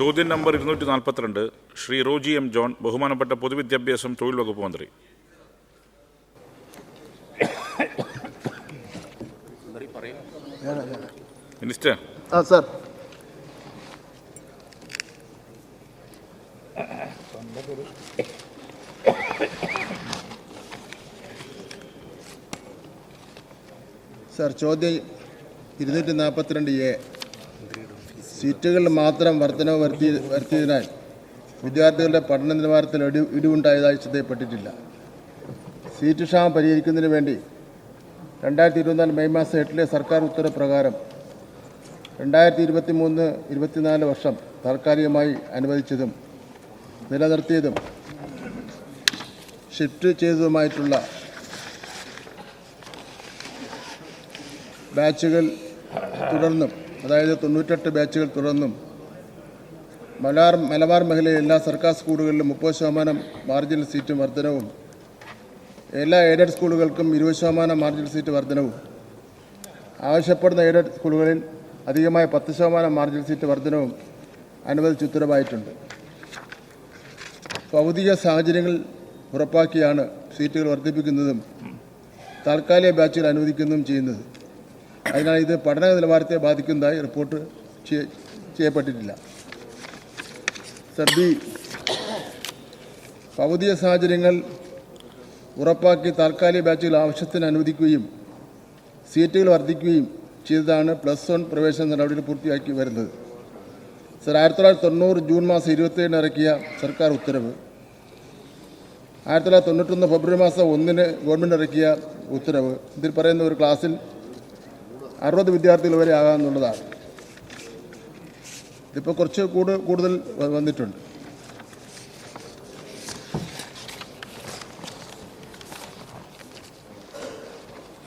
ചോദ്യം number 242 Shri Roji M John, ബഹുമാനപ്പെട്ട പൊതുവിദ്യാഭ്യാസം തൊഴിൽ വകുപ്പ് മന്ത്രി. മിനിസ്റ്റർ. സർ. സർ, ചോദ്യം 242A. സീറ്റുകളിൽ മാത്രം വർധനവ് വരുത്തിയതിനാൽ വിദ്യാർത്ഥികളുടെ പഠന നിലവാരത്തിൽ ഇടിവുണ്ടായതായി ശ്രദ്ധയപ്പെട്ടിട്ടില്ല. സീറ്റ് ക്ഷാമം പരിഹരിക്കുന്നതിന് വേണ്ടി 2024 മെയ് മാസം 8 സർക്കാർ ഉത്തരവ് പ്രകാരം 2023-24 വർഷം താൽക്കാലികമായി അനുവദിച്ചതും നിലനിർത്തിയതും ഷിഫ്റ്റ് ചെയ്തതുമായിട്ടുള്ള ബാച്ചുകൾ തുടർന്നും, അതായത് 98 ബാച്ചുകൾ തുടർന്നും മലബാർ മേഖലയിലെ എല്ലാ സർക്കാർ സ്കൂളുകളിലും 30% മാർജിനൽ സീറ്റ് വർധനവും, എല്ലാ എയ്ഡഡ് സ്കൂളുകൾക്കും 20% മാർജിനൽ സീറ്റ് വർധനവും, ആവശ്യപ്പെടുന്ന എയ്ഡഡ് സ്കൂളുകളിൽ അധികമായ 10% മാർജിനൽ സീറ്റ് വർധനവും അനുവദിച്ച് ഉത്തരവായിട്ടുണ്ട്. ഭൗതിക സാഹചര്യങ്ങൾ ഉറപ്പാക്കിയാണ് സീറ്റുകൾ വർദ്ധിപ്പിക്കുന്നതും താൽക്കാലിക ബാച്ചുകൾ അനുവദിക്കുന്നതും ചെയ്യുന്നത്. അതിനാൽ ഇത് പഠന നിലവാരത്തെ ബാധിക്കുന്നതായി റിപ്പോർട്ട് ചെയ്യപ്പെട്ടിട്ടില്ല. സർ, ബി, ഭൗതിക സാഹചര്യങ്ങൾ ഉറപ്പാക്കി താൽക്കാലിക ബാച്ചുകൾ ആവശ്യത്തിന് അനുവദിക്കുകയും സീറ്റുകൾ വർദ്ധിക്കുകയും ചെയ്തതാണ് +1 പ്രവേശന നടപടികൾ പൂർത്തിയാക്കി വരുന്നത്. സർ, 1990 ജൂൺ മാസം 27 ഇറക്കിയ സർക്കാർ ഉത്തരവ്, 1991 ഫെബ്രുവരി മാസം 1 ഗവൺമെൻറ് ഇറക്കിയ ഉത്തരവ്, ഇതിൽ പറയുന്ന ഒരു ക്ലാസ്സിൽ 60 വിദ്യാർത്ഥികൾ വരെ ആകാമെന്നുള്ളതാണ്. ഇതിപ്പോൾ കുറച്ച് കൂടുതൽ വന്നിട്ടുണ്ട്.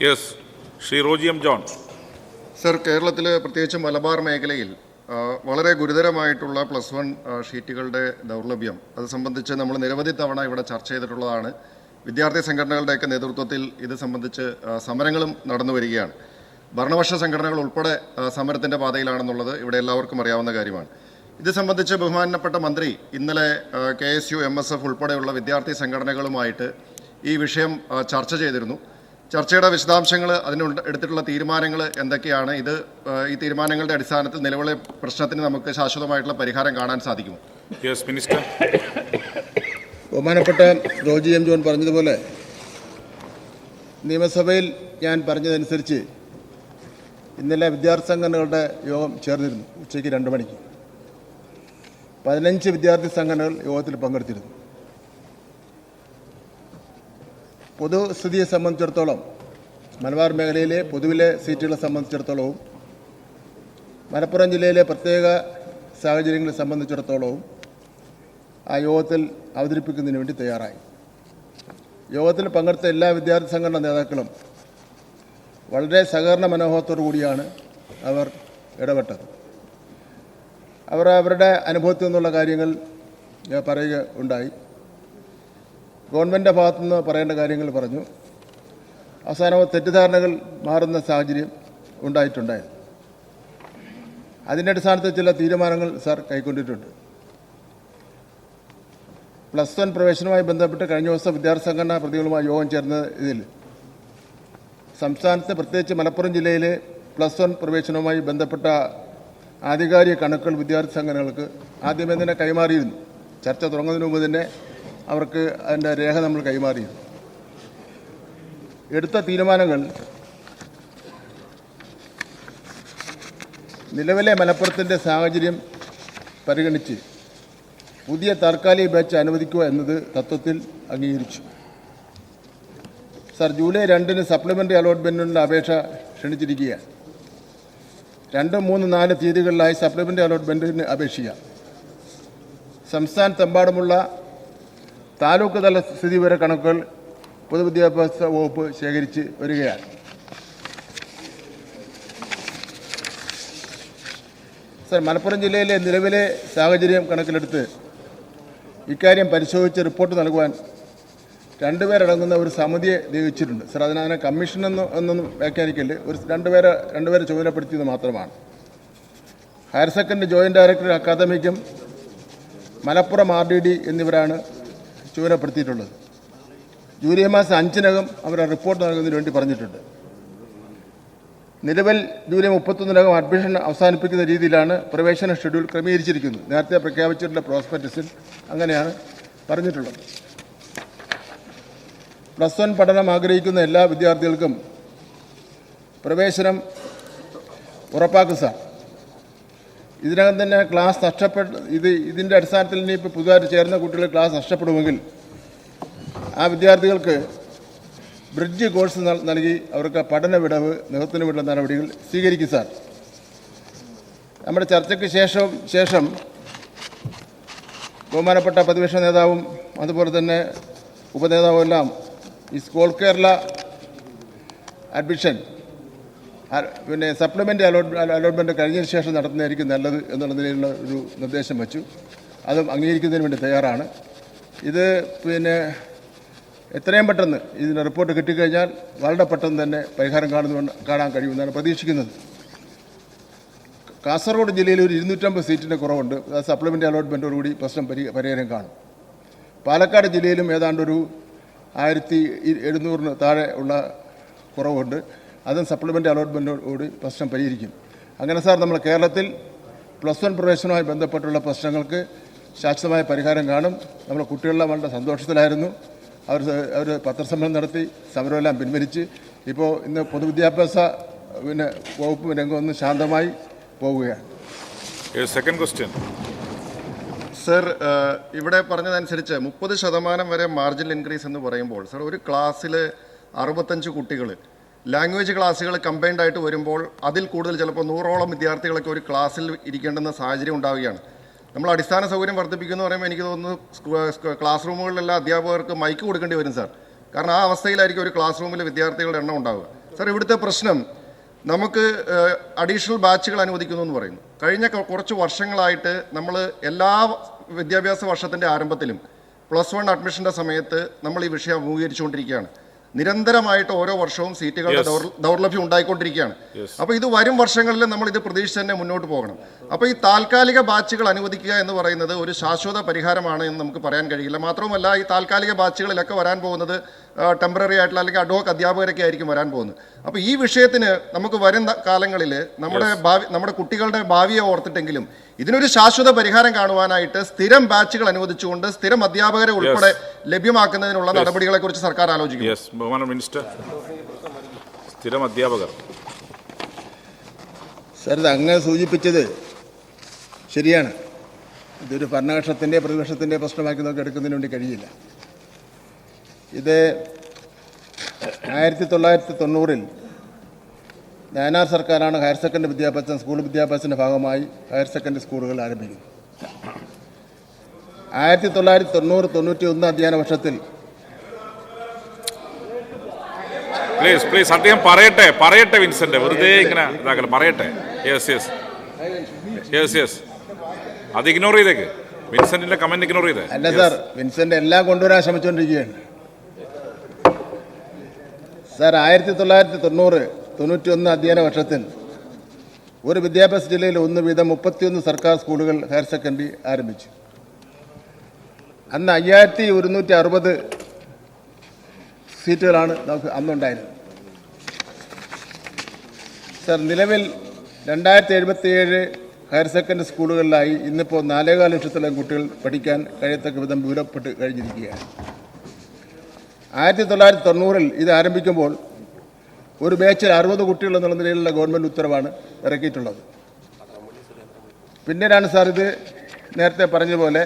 Yes, Shri Roji M John. Sir, കേരളത്തിൽ പ്രത്യേകിച്ച് മലബാർ മേഖലയിൽ വളരെ ഗുരുതരമായിട്ടുള്ള +1 ഷീറ്റുകളുടെ ദൗർലഭ്യം, അത് സംബന്ധിച്ച് നമ്മൾ നിരവധി തവണ ഇവിടെ ചർച്ച ചെയ്തിട്ടുള്ളതാണ്. വിദ്യാർത്ഥി സംഘടനകളുടെയൊക്കെ നേതൃത്വത്തിൽ ഇത് സംബന്ധിച്ച് സമരങ്ങളും നടന്നു വരികയാണ്. ഭരണപക്ഷ സംഘടനകൾ ഉൾപ്പെടെ സമരത്തിൻ്റെ പാതയിലാണെന്നുള്ളത് ഇവിടെ എല്ലാവർക്കും അറിയാവുന്ന കാര്യമാണ്. ഇത് സംബന്ധിച്ച് ബഹുമാനപ്പെട്ട മന്ത്രി ഇന്നലെ KSU, MSF ഉൾപ്പെടെയുള്ള വിദ്യാർത്ഥി സംഘടനകളുമായിട്ട് ഈ വിഷയം ചർച്ച ചെയ്തിരുന്നു. ചർച്ചയുടെ വിശദാംശങ്ങൾ, അതിന് എടുത്തിട്ടുള്ള തീരുമാനങ്ങൾ എന്തൊക്കെയാണ്, ഈ തീരുമാനങ്ങളുടെ അടിസ്ഥാനത്തിൽ നിലവിലെ പ്രശ്നത്തിന് നമുക്ക് ശാശ്വതമായിട്ടുള്ള പരിഹാരം കാണാൻ സാധിക്കുമോ? Yes, minister. ബഹുമാനപ്പെട്ട റോജി എം ജോൺ പറഞ്ഞതുപോലെ നിയമസഭയിൽ ഞാൻ പറഞ്ഞതനുസരിച്ച് ഇന്നലെ വിദ്യാർത്ഥി സംഘടനകളുടെ യോഗം ചേർന്നിരുന്നു. ഉച്ചയ്ക്ക് 2 മണിക്ക് 15 വിദ്യാർത്ഥി സംഘടനകൾ യോഗത്തിൽ പങ്കെടുത്തിരുന്നു. പൊതുസ്ഥിതിയെ സംബന്ധിച്ചിടത്തോളം, മലബാർ മേഖലയിലെ പൊതുവിലെ സീറ്റുകളെ സംബന്ധിച്ചിടത്തോളവും മലപ്പുറം ജില്ലയിലെ പ്രത്യേക സാഹചര്യങ്ങളെ സംബന്ധിച്ചിടത്തോളവും ആ യോഗത്തിൽ അവതരിപ്പിക്കുന്നതിന് വേണ്ടി തയ്യാറായി. യോഗത്തിൽ പങ്കെടുത്ത എല്ലാ വിദ്യാർത്ഥി സംഘടനാ നേതാക്കളും വളരെ സഹകരണ മനോഭാവത്തോടു കൂടിയാണ് അവർ ഇടപെട്ടത്. അവർ അവരുടെ അനുഭവത്തിൽ നിന്നുള്ള കാര്യങ്ങൾ പറയുക ഉണ്ടായി. ഗവൺമെൻറ്റിൻ്റെ ഭാഗത്തുനിന്ന് പറയേണ്ട കാര്യങ്ങൾ പറഞ്ഞു. അവസാനം തെറ്റിദ്ധാരണകൾ മാറുന്ന സാഹചര്യം ഉണ്ടായിട്ടുണ്ടായിരുന്നു. അതിൻ്റെ അടിസ്ഥാനത്തിൽ ചില തീരുമാനങ്ങൾ സാർ കൈക്കൊണ്ടിട്ടുണ്ട്. +1 പ്രവേശനവുമായി ബന്ധപ്പെട്ട് കഴിഞ്ഞ ദിവസം വിദ്യാർത്ഥി സംഘടനാ പ്രതികളുമായി യോഗം ചേർന്ന ഇതിൽ സംസ്ഥാനത്തെ, പ്രത്യേകിച്ച് മലപ്പുറം ജില്ലയിലെ +1 പ്രവേശനവുമായി ബന്ധപ്പെട്ട ആധികാരിക കണക്കുകൾ വിദ്യാർത്ഥി സംഘടനകൾക്ക് ആദ്യമേ തന്നെ കൈമാറിയിരുന്നു. ചർച്ച തുടങ്ങുന്നതിന് മുമ്പ് തന്നെ അവർക്ക് അതിൻ്റെ രേഖ നമ്മൾ കൈമാറിയിരുന്നു. എടുത്ത തീരുമാനങ്ങൾ നിലവിലെ മലപ്പുറത്തിൻ്റെ സാഹചര്യം പരിഗണിച്ച് പുതിയ താൽക്കാലിക ബാച്ച് അനുവദിക്കുക എന്നത് തത്വത്തിൽ അംഗീകരിച്ചു. സർ, ജൂലൈ 2 സപ്ലിമെൻ്ററി അലോട്ട്മെൻറ്റിനുള്ള അപേക്ഷ ക്ഷണിച്ചിരിക്കുകയാണ്. 2, 3, 4 തീയതികളിലായി സപ്ലിമെൻ്ററി അലോട്ട്മെൻറ്റിന് അപേക്ഷിക്കാം. സംസ്ഥാനത്തെമ്പാടുമുള്ള താലൂക്ക് തല സ്ഥിതിവിവര കണക്കുകൾ പൊതുവിദ്യാഭ്യാസ വകുപ്പ് ശേഖരിച്ച് വരികയാണ്. സർ, മലപ്പുറം ജില്ലയിലെ നിലവിലെ സാഹചര്യം കണക്കിലെടുത്ത് ഇക്കാര്യം പരിശോധിച്ച് റിപ്പോർട്ട് നൽകുവാൻ 2 പേരടങ്ങുന്ന ഒരു സമിതിയെ നിയോഗിച്ചിട്ടുണ്ട്. സർ, അതിനെ കമ്മീഷൻ എന്നൊന്നും വ്യാഖ്യാനിക്കല്, ഒരു 2 പേരെ ചുമതലപ്പെടുത്തിയത് മാത്രമാണ്. ഹയർ സെക്കൻഡറി ജോയിൻറ്റ് ഡയറക്ടർ അക്കാദമിക്കും മലപ്പുറം RDD എന്നിവരാണ് ചുമതലപ്പെടുത്തിയിട്ടുള്ളത്. ജൂലൈ മാസം 5-നകം അവരുടെ റിപ്പോർട്ട് നൽകുന്നതിന് വേണ്ടി പറഞ്ഞിട്ടുണ്ട്. നിലവിൽ ജൂലൈ 31-നകം അഡ്മിഷൻ അവസാനിപ്പിക്കുന്ന രീതിയിലാണ് പ്രവേശന ഷെഡ്യൂൾ ക്രമീകരിച്ചിരിക്കുന്നത്. നേരത്തെ പ്രഖ്യാപിച്ചിട്ടുള്ള പ്രോസ്പെക്ടസിൽ അങ്ങനെയാണ് പറഞ്ഞിട്ടുള്ളത്. +1 പഠനം ആഗ്രഹിക്കുന്ന എല്ലാ വിദ്യാർത്ഥികൾക്കും പ്രവേശനം ഉറപ്പാക്കും സാർ. ഇതിനകം തന്നെ ക്ലാസ് ഇതിൻ്റെ അടിസ്ഥാനത്തിൽ ഇനിയിപ്പോൾ പുതുതായിട്ട് ചേർന്ന കുട്ടികൾ ക്ലാസ് നഷ്ടപ്പെടുമെങ്കിൽ ആ വിദ്യാർത്ഥികൾക്ക് ബ്രിഡ്ജ് കോഴ്സ് നൽകി അവർക്ക് പഠന വിടവ് നികത്തുന്നതിനുള്ള നടപടികൾ സ്വീകരിക്കും സാർ. നമ്മുടെ ചർച്ചയ്ക്ക് ശേഷം ബഹുമാനപ്പെട്ട പ്രതിപക്ഷ നേതാവും അതുപോലെ തന്നെ ഉപനേതാവും എല്ലാം ഈ സ്കൂൾ കേരള അഡ്മിഷൻ പിന്നെ സപ്ലിമെൻ്റ് അലോട്ട്മെൻറ്റ് കഴിഞ്ഞതിന് ശേഷം നടത്തുന്നതായിരിക്കും നല്ലത് എന്നുള്ള നിലയിലുള്ള ഒരു നിർദ്ദേശം വച്ചു. അതും അംഗീകരിക്കുന്നതിന് വേണ്ടി തയ്യാറാണ്. ഇത് പിന്നെ എത്രയും പെട്ടെന്ന് ഇതിന് റിപ്പോർട്ട് കിട്ടിക്കഴിഞ്ഞാൽ വളരെ പെട്ടെന്ന് തന്നെ പരിഹാരം കാണാൻ കഴിയുമെന്നാണ് പ്രതീക്ഷിക്കുന്നത്. കാസർഗോഡ് ജില്ലയിൽ ഒരു 250 സീറ്റിൻ്റെ കുറവുണ്ട്. അത് സപ്ലിമെൻ്റ് അലോട്ട്മെൻറ്റോടുകൂടി പ്രശ്നം പരിഹാരം കാണും. പാലക്കാട് ജില്ലയിലും ഏതാണ്ട് ഒരു 1700 താഴെ ഉള്ള കുറവുണ്ട്. അതും സപ്ലിമെൻ്റ് അലോട്ട്മെൻറ്റോടുകൂടി പ്രശ്നം പരിഹരിക്കും. അങ്ങനെ സാർ നമ്മൾ കേരളത്തിൽ +1 പ്രവേശനവുമായി ബന്ധപ്പെട്ടുള്ള പ്രശ്നങ്ങൾക്ക് ശാശ്വതമായ പരിഹാരം കാണും. നമ്മൾ കുട്ടികളെല്ലാം വളരെ സന്തോഷത്തിലായിരുന്നു. അവർ പത്രസമ്മേളനം നടത്തി, സമരമെല്ലാം പിൻവലിച്ച് ഇപ്പോൾ ഇന്ന് പൊതുവിദ്യാഭ്യാസ വകുപ്പ് രംഗം ഒന്ന് ശാന്തമായി പോവുകയാണ്. സെക്കൻഡ് ക്വസ്റ്റ്യൻ സർ, ഇവിടെ പറഞ്ഞതനുസരിച്ച് 30% വരെ മാർജിനൽ ഇൻക്രീസ് എന്ന് പറയുമ്പോൾ സർ, ഒരു ക്ലാസ്സിൽ 65 കുട്ടികൾ ലാംഗ്വേജ് ക്ലാസ്സുകൾ കമ്പൈൻഡ് ആയിട്ട് വരുമ്പോൾ അതിൽ കൂടുതൽ ചിലപ്പോൾ 100ഓളം വിദ്യാർത്ഥികളൊക്കെ ഒരു ക്ലാസ്സിൽ ഇരിക്കേണ്ടുന്ന സാഹചര്യം ഉണ്ടാവുകയാണ്. നമ്മൾ അടിസ്ഥാന സൗകര്യം വർദ്ധിപ്പിക്കുന്നു പറയുമ്പോൾ എനിക്ക് തോന്നുന്നു ക്ലാസ് റൂമുകളിലെല്ലാം അധ്യാപകർക്ക് മൈക്ക് കൊടുക്കേണ്ടി വരും സാർ. കാരണം ആ അവസ്ഥയിലായിരിക്കും ഒരു ക്ലാസ് റൂമിൽ വിദ്യാർത്ഥികളുടെ എണ്ണം ഉണ്ടാവുക. സാർ, ഇവിടുത്തെ പ്രശ്നം നമുക്ക് അഡീഷണൽ ബാച്ചുകൾ അനുവദിക്കുന്നു എന്ന് പറയുന്നു. കഴിഞ്ഞ കുറച്ച് വർഷങ്ങളായിട്ട് നമ്മൾ എല്ലാ വിദ്യാഭ്യാസ വർഷത്തിൻ്റെ ആരംഭത്തിലും +1 അഡ്മിഷൻ്റെ സമയത്ത് നമ്മൾ ഈ വിഷയം അഭിമുഖീകരിച്ചുകൊണ്ടിരിക്കുകയാണ്. നിരന്തരമായിട്ട് ഓരോ വർഷവും സീറ്റുകളുടെ ദൗർലഭ്യം ഉണ്ടായിക്കൊണ്ടിരിക്കുകയാണ്. അപ്പോൾ ഇത് വരും വർഷങ്ങളിൽ നമ്മൾ ഇത് പ്രതീക്ഷിച്ച് തന്നെ മുന്നോട്ട് പോകണം. അപ്പോൾ ഈ താൽക്കാലിക ബാച്ചുകൾ അനുവദിക്കുക എന്ന് പറയുന്നത് ഒരു ശാശ്വത പരിഹാരമാണ് എന്ന് നമുക്ക് പറയാൻ കഴിയില്ല. മാത്രവുമല്ല, ഈ താൽക്കാലിക ബാച്ചുകളിലൊക്കെ വരാൻ പോകുന്നത് ടെമ്പററി ആയിട്ടുള്ള അല്ലെങ്കിൽ അഡ്ഹോക്ക് അധ്യാപകരൊക്കെ ആയിരിക്കും വരാൻ പോകുന്നത്. അപ്പോൾ ഈ വിഷയത്തിന് നമുക്ക് വരും കാലങ്ങളിൽ നമ്മുടെ കുട്ടികളുടെ ഭാവിയെ ഓർത്തിട്ടെങ്കിലും ഇതിനൊരു ശാശ്വത പരിഹാരം കാണുവാനായിട്ട് സ്ഥിരം ബാച്ചുകൾ അനുവദിച്ചുകൊണ്ട് സ്ഥിരം അധ്യാപകരെ ഉൾപ്പെടെ ലഭ്യമാക്കുന്നതിനുള്ള നടപടികളെ കുറിച്ച് സർക്കാർ ആലോചിക്കും. മിനിസ്റ്റർ, സ്ഥിരം അധ്യാപകർ സാർ, ഇത് അങ്ങ് സൂചിപ്പിച്ചത് ശരിയാണ്. ഇതൊരു ഭരണപക്ഷത്തിൻ്റെ പ്രതിപക്ഷത്തിൻ്റെ പ്രശ്നമാക്കി നമുക്ക് എടുക്കുന്നതിന് വേണ്ടി കഴിയില്ല. ഇത് 1990-ൽ നയനാർ സർക്കാരാണ് ഹയർ സെക്കൻഡറി വിദ്യാഭ്യാസം സ്കൂൾ വിദ്യാഭ്യാസത്തിൻ്റെ ഭാഗമായി ഹയർ സെക്കൻഡറി സ്കൂളുകൾ ആരംഭിക്കുന്നത്. 1990-91 അധ്യയന വർഷത്തിൽ പ്ലീസ് അദ്ദേഹം പറയട്ടെ വിൻസെന്റ്, വെറുതെ ഇങ്ങനെ ഇതാക്കല, പറയട്ടെ. യെസ് അത് ഇഗ്നോർ ചെയ്തേക്ക്. വിൻസെന്റിന്റെ കമന്റ് ഇഗ്നോർ ചെയ്തേ. അല്ല സാർ, വിൻസെന്റ് എല്ലാം കൊണ്ടുവരാൻ ശ്രമിച്ചുകൊണ്ടിരിക്കുകയാണ്. സാർ, 1990-91 അധ്യയന വർഷത്തിൽ ഒരു വിദ്യാഭ്യാസ ജില്ലയിൽ 1 വീതം 31 സർക്കാർ സ്കൂളുകൾ ഹയർ സെക്കൻഡറി ആരംഭിച്ചു. അന്ന് 5160 സീറ്റുകളാണ് നമുക്ക് അന്നുണ്ടായിരുന്നത്. സാർ, നിലവിൽ 2077 ഹയർ സെക്കൻഡറി സ്കൂളുകളിലായി ഇന്നിപ്പോൾ 4.25 ലക്ഷത്തോളം കുട്ടികൾ പഠിക്കാൻ കഴിയത്തക്ക വിധം വിപുലപ്പെട്ട് കഴിഞ്ഞിരിക്കുകയാണ്. 1990-ൽ ഇത് ആരംഭിക്കുമ്പോൾ ഒരു ബാച്ചിൽ 60 കുട്ടികൾ എന്നുള്ള നിലയിലുള്ള ഗവൺമെൻറ് ഉത്തരവാണ് ഇറക്കിയിട്ടുള്ളത്. പിന്നീടാണ് സാർ ഇത് നേരത്തെ പറഞ്ഞതുപോലെ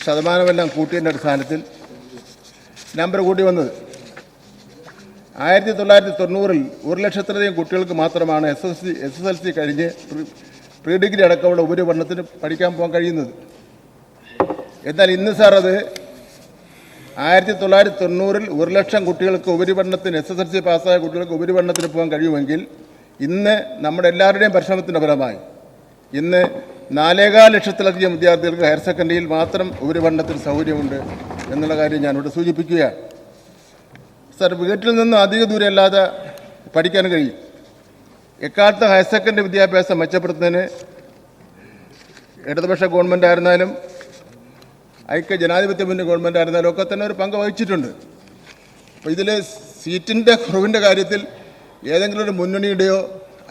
ശതമാനമെല്ലാം കൂട്ടിയതിൻ്റെ അടിസ്ഥാനത്തിൽ നമ്പർ കൂട്ടി വന്നത്. 1990-ൽ 1 ലക്ഷത്തിലധികം കുട്ടികൾക്ക് മാത്രമാണ് SSLC കഴിഞ്ഞ് പ്രീ ഡിഗ്രി അടക്കമുള്ള ഉപരിപഠനത്തിന് പഠിക്കാൻ പോകാൻ കഴിയുന്നത്. എന്നാൽ ഇന്ന് സാർ അത് 1990-ൽ 1 ലക്ഷം കുട്ടികൾക്ക് ഉപരിപഠനത്തിന് SSLC പാസ്സായ കുട്ടികൾക്ക് ഉപരിപഠനത്തിന് പോകാൻ കഴിയുമെങ്കിൽ ഇന്ന് നമ്മുടെ എല്ലാവരുടെയും പരിശ്രമത്തിൻ്റെ ഫലമായി ഇന്ന് 4.25 ലക്ഷത്തിലധികം വിദ്യാർത്ഥികൾക്ക് ഹയർ സെക്കൻഡറിയിൽ മാത്രം ഉപരിപഠനത്തിന് സൗകര്യമുണ്ട് എന്നുള്ള കാര്യം ഞാനിവിടെ സൂചിപ്പിക്കുകയാണ്. സാർ, വീട്ടിൽ നിന്ന് അധിക ദൂരമല്ലാതെ പഠിക്കാൻ കഴിയും. എക്കാലത്ത് ഹയർ സെക്കൻഡറി വിദ്യാഭ്യാസം മെച്ചപ്പെടുത്തുന്നതിന് ഇടതുപക്ഷ ഗവൺമെൻറ് ആയിരുന്നാലും ഐക്യ ജനാധിപത്യ മുന്നണി ഗവൺമെൻറ് ആയിരുന്നാലും ഒക്കെ തന്നെ ഒരു പങ്ക് വഹിച്ചിട്ടുണ്ട്. അപ്പോൾ ഇതിൽ സീറ്റിൻ്റെ കുറവിൻ്റെ കാര്യത്തിൽ ഏതെങ്കിലും ഒരു മുന്നണിയുടെയോ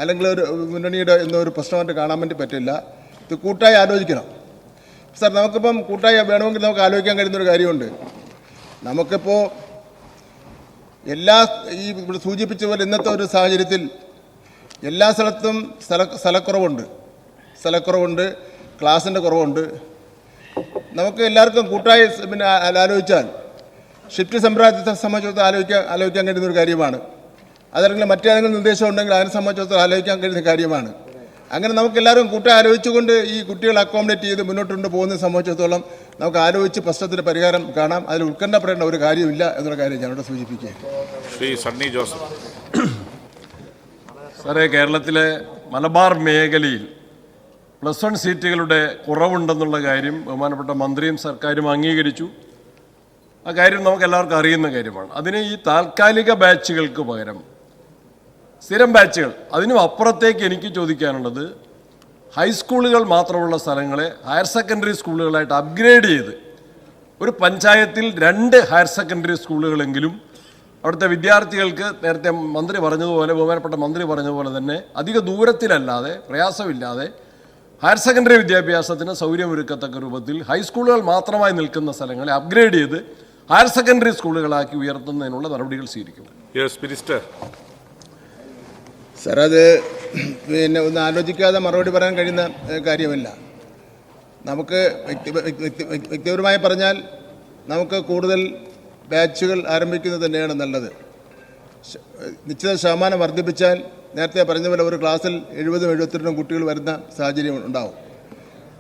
അല്ലെങ്കിൽ ഒരു മുന്നണിയുടെ എന്നൊരു പ്രശ്നമായിട്ട് കാണാൻ വേണ്ടി പറ്റില്ല. ഇത് കൂട്ടായി ആലോചിക്കണം. സാർ, നമുക്കിപ്പം കൂട്ടായി വേണമെങ്കിൽ നമുക്ക് ആലോചിക്കാൻ കഴിയുന്നൊരു കാര്യമുണ്ട്. നമുക്കിപ്പോൾ ഇവിടെ സൂചിപ്പിച്ച പോലെ ഇന്നത്തെ ഒരു സാഹചര്യത്തിൽ എല്ലാ സ്ഥലത്തും സ്ഥലക്കുറവുണ്ട്, ക്ലാസിൻ്റെ കുറവുണ്ട്. നമുക്ക് എല്ലാവർക്കും കൂട്ടായി ആലോചിച്ചാൽ ഷിഫ്റ്റ് സമ്പ്രദായത്തെ സംബന്ധിച്ചിടത്തോളം ആലോചിക്കാൻ കഴിയുന്ന ഒരു കാര്യമാണ്. അതല്ലെങ്കിൽ മറ്റേതെങ്കിലും നിർദ്ദേശം ഉണ്ടെങ്കിൽ അതിനെ സംബന്ധിച്ചിടത്തോളം ആലോചിക്കാൻ കഴിയുന്ന കാര്യമാണ്. അങ്ങനെ നമുക്ക് എല്ലാവരും കൂട്ടായി ആലോചിച്ചുകൊണ്ട് ഈ കുട്ടികളെ അക്കോമഡേറ്റ് ചെയ്ത് മുന്നോട്ട് പോകുന്നതിനെ സംബന്ധിച്ചിടത്തോളം നമുക്ക് ആലോചിച്ച് പ്രശ്നത്തിന് പരിഹാരം കാണാം. അതിൽ ഉത്കണ്ഠപ്പെടേണ്ട ഒരു കാര്യമില്ല എന്നുള്ള കാര്യം ഞാനിവിടെ സൂചിപ്പിക്കുകയാണ്. ശ്രീ സണ്ണി ജോസഫ്. സാറേ, കേരളത്തിലെ മലബാർ മേഖലയിൽ +1 സീറ്റുകളുടെ കുറവുണ്ടെന്നുള്ള കാര്യം ബഹുമാനപ്പെട്ട മന്ത്രിയും സർക്കാരും അംഗീകരിച്ചു. ആ കാര്യം നമുക്ക് എല്ലാവർക്കും അറിയുന്ന കാര്യമാണ്. അതിന് ഈ താൽക്കാലിക ബാച്ചുകൾക്ക് പകരം സ്ഥിരം ബാച്ചുകൾ, അതിനും അപ്പുറത്തേക്ക് എനിക്ക് ചോദിക്കാനുള്ളത്, ഹൈസ്കൂളുകൾ മാത്രമുള്ള സ്ഥലങ്ങളെ ഹയർ സെക്കൻഡറി സ്കൂളുകളായിട്ട് അപ്ഗ്രേഡ് ചെയ്ത് ഒരു പഞ്ചായത്തിൽ 2 ഹയർ സെക്കൻഡറി സ്കൂളുകളെങ്കിലും അവിടുത്തെ വിദ്യാർത്ഥികൾക്ക് നേരത്തെ ബഹുമാനപ്പെട്ട മന്ത്രി പറഞ്ഞതുപോലെ തന്നെ അധിക ദൂരത്തിലല്ലാതെ പ്രയാസമില്ലാതെ ഹയർ സെക്കൻഡറി വിദ്യാഭ്യാസത്തിന് സൗകര്യമൊരുക്കത്തക്ക രൂപത്തിൽ ഹൈസ്കൂളുകൾ മാത്രമായി നിൽക്കുന്ന സ്ഥലങ്ങളെ അപ്ഗ്രേഡ് ചെയ്ത് ഹയർ സെക്കൻഡറി സ്കൂളുകളാക്കി ഉയർത്തുന്നതിനുള്ള നടപടികൾ സ്വീകരിക്കും. സാർ, അത് ഒന്ന് ആലോചിക്കാതെ മറുപടി പറയാൻ കഴിയുന്ന കാര്യമല്ല. നമുക്ക് വ്യക്തിപരമായി പറഞ്ഞാൽ നമുക്ക് കൂടുതൽ ബാച്ചുകൾ ആരംഭിക്കുന്നത് തന്നെയാണ് നല്ലത്. നിശ്ചിത ശതമാനം വർദ്ധിപ്പിച്ചാൽ നേരത്തെ പറഞ്ഞ പോലെ ഒരു ക്ലാസ്സിൽ 70-72 കുട്ടികൾ വരുന്ന സാഹചര്യം ഉണ്ടാവും.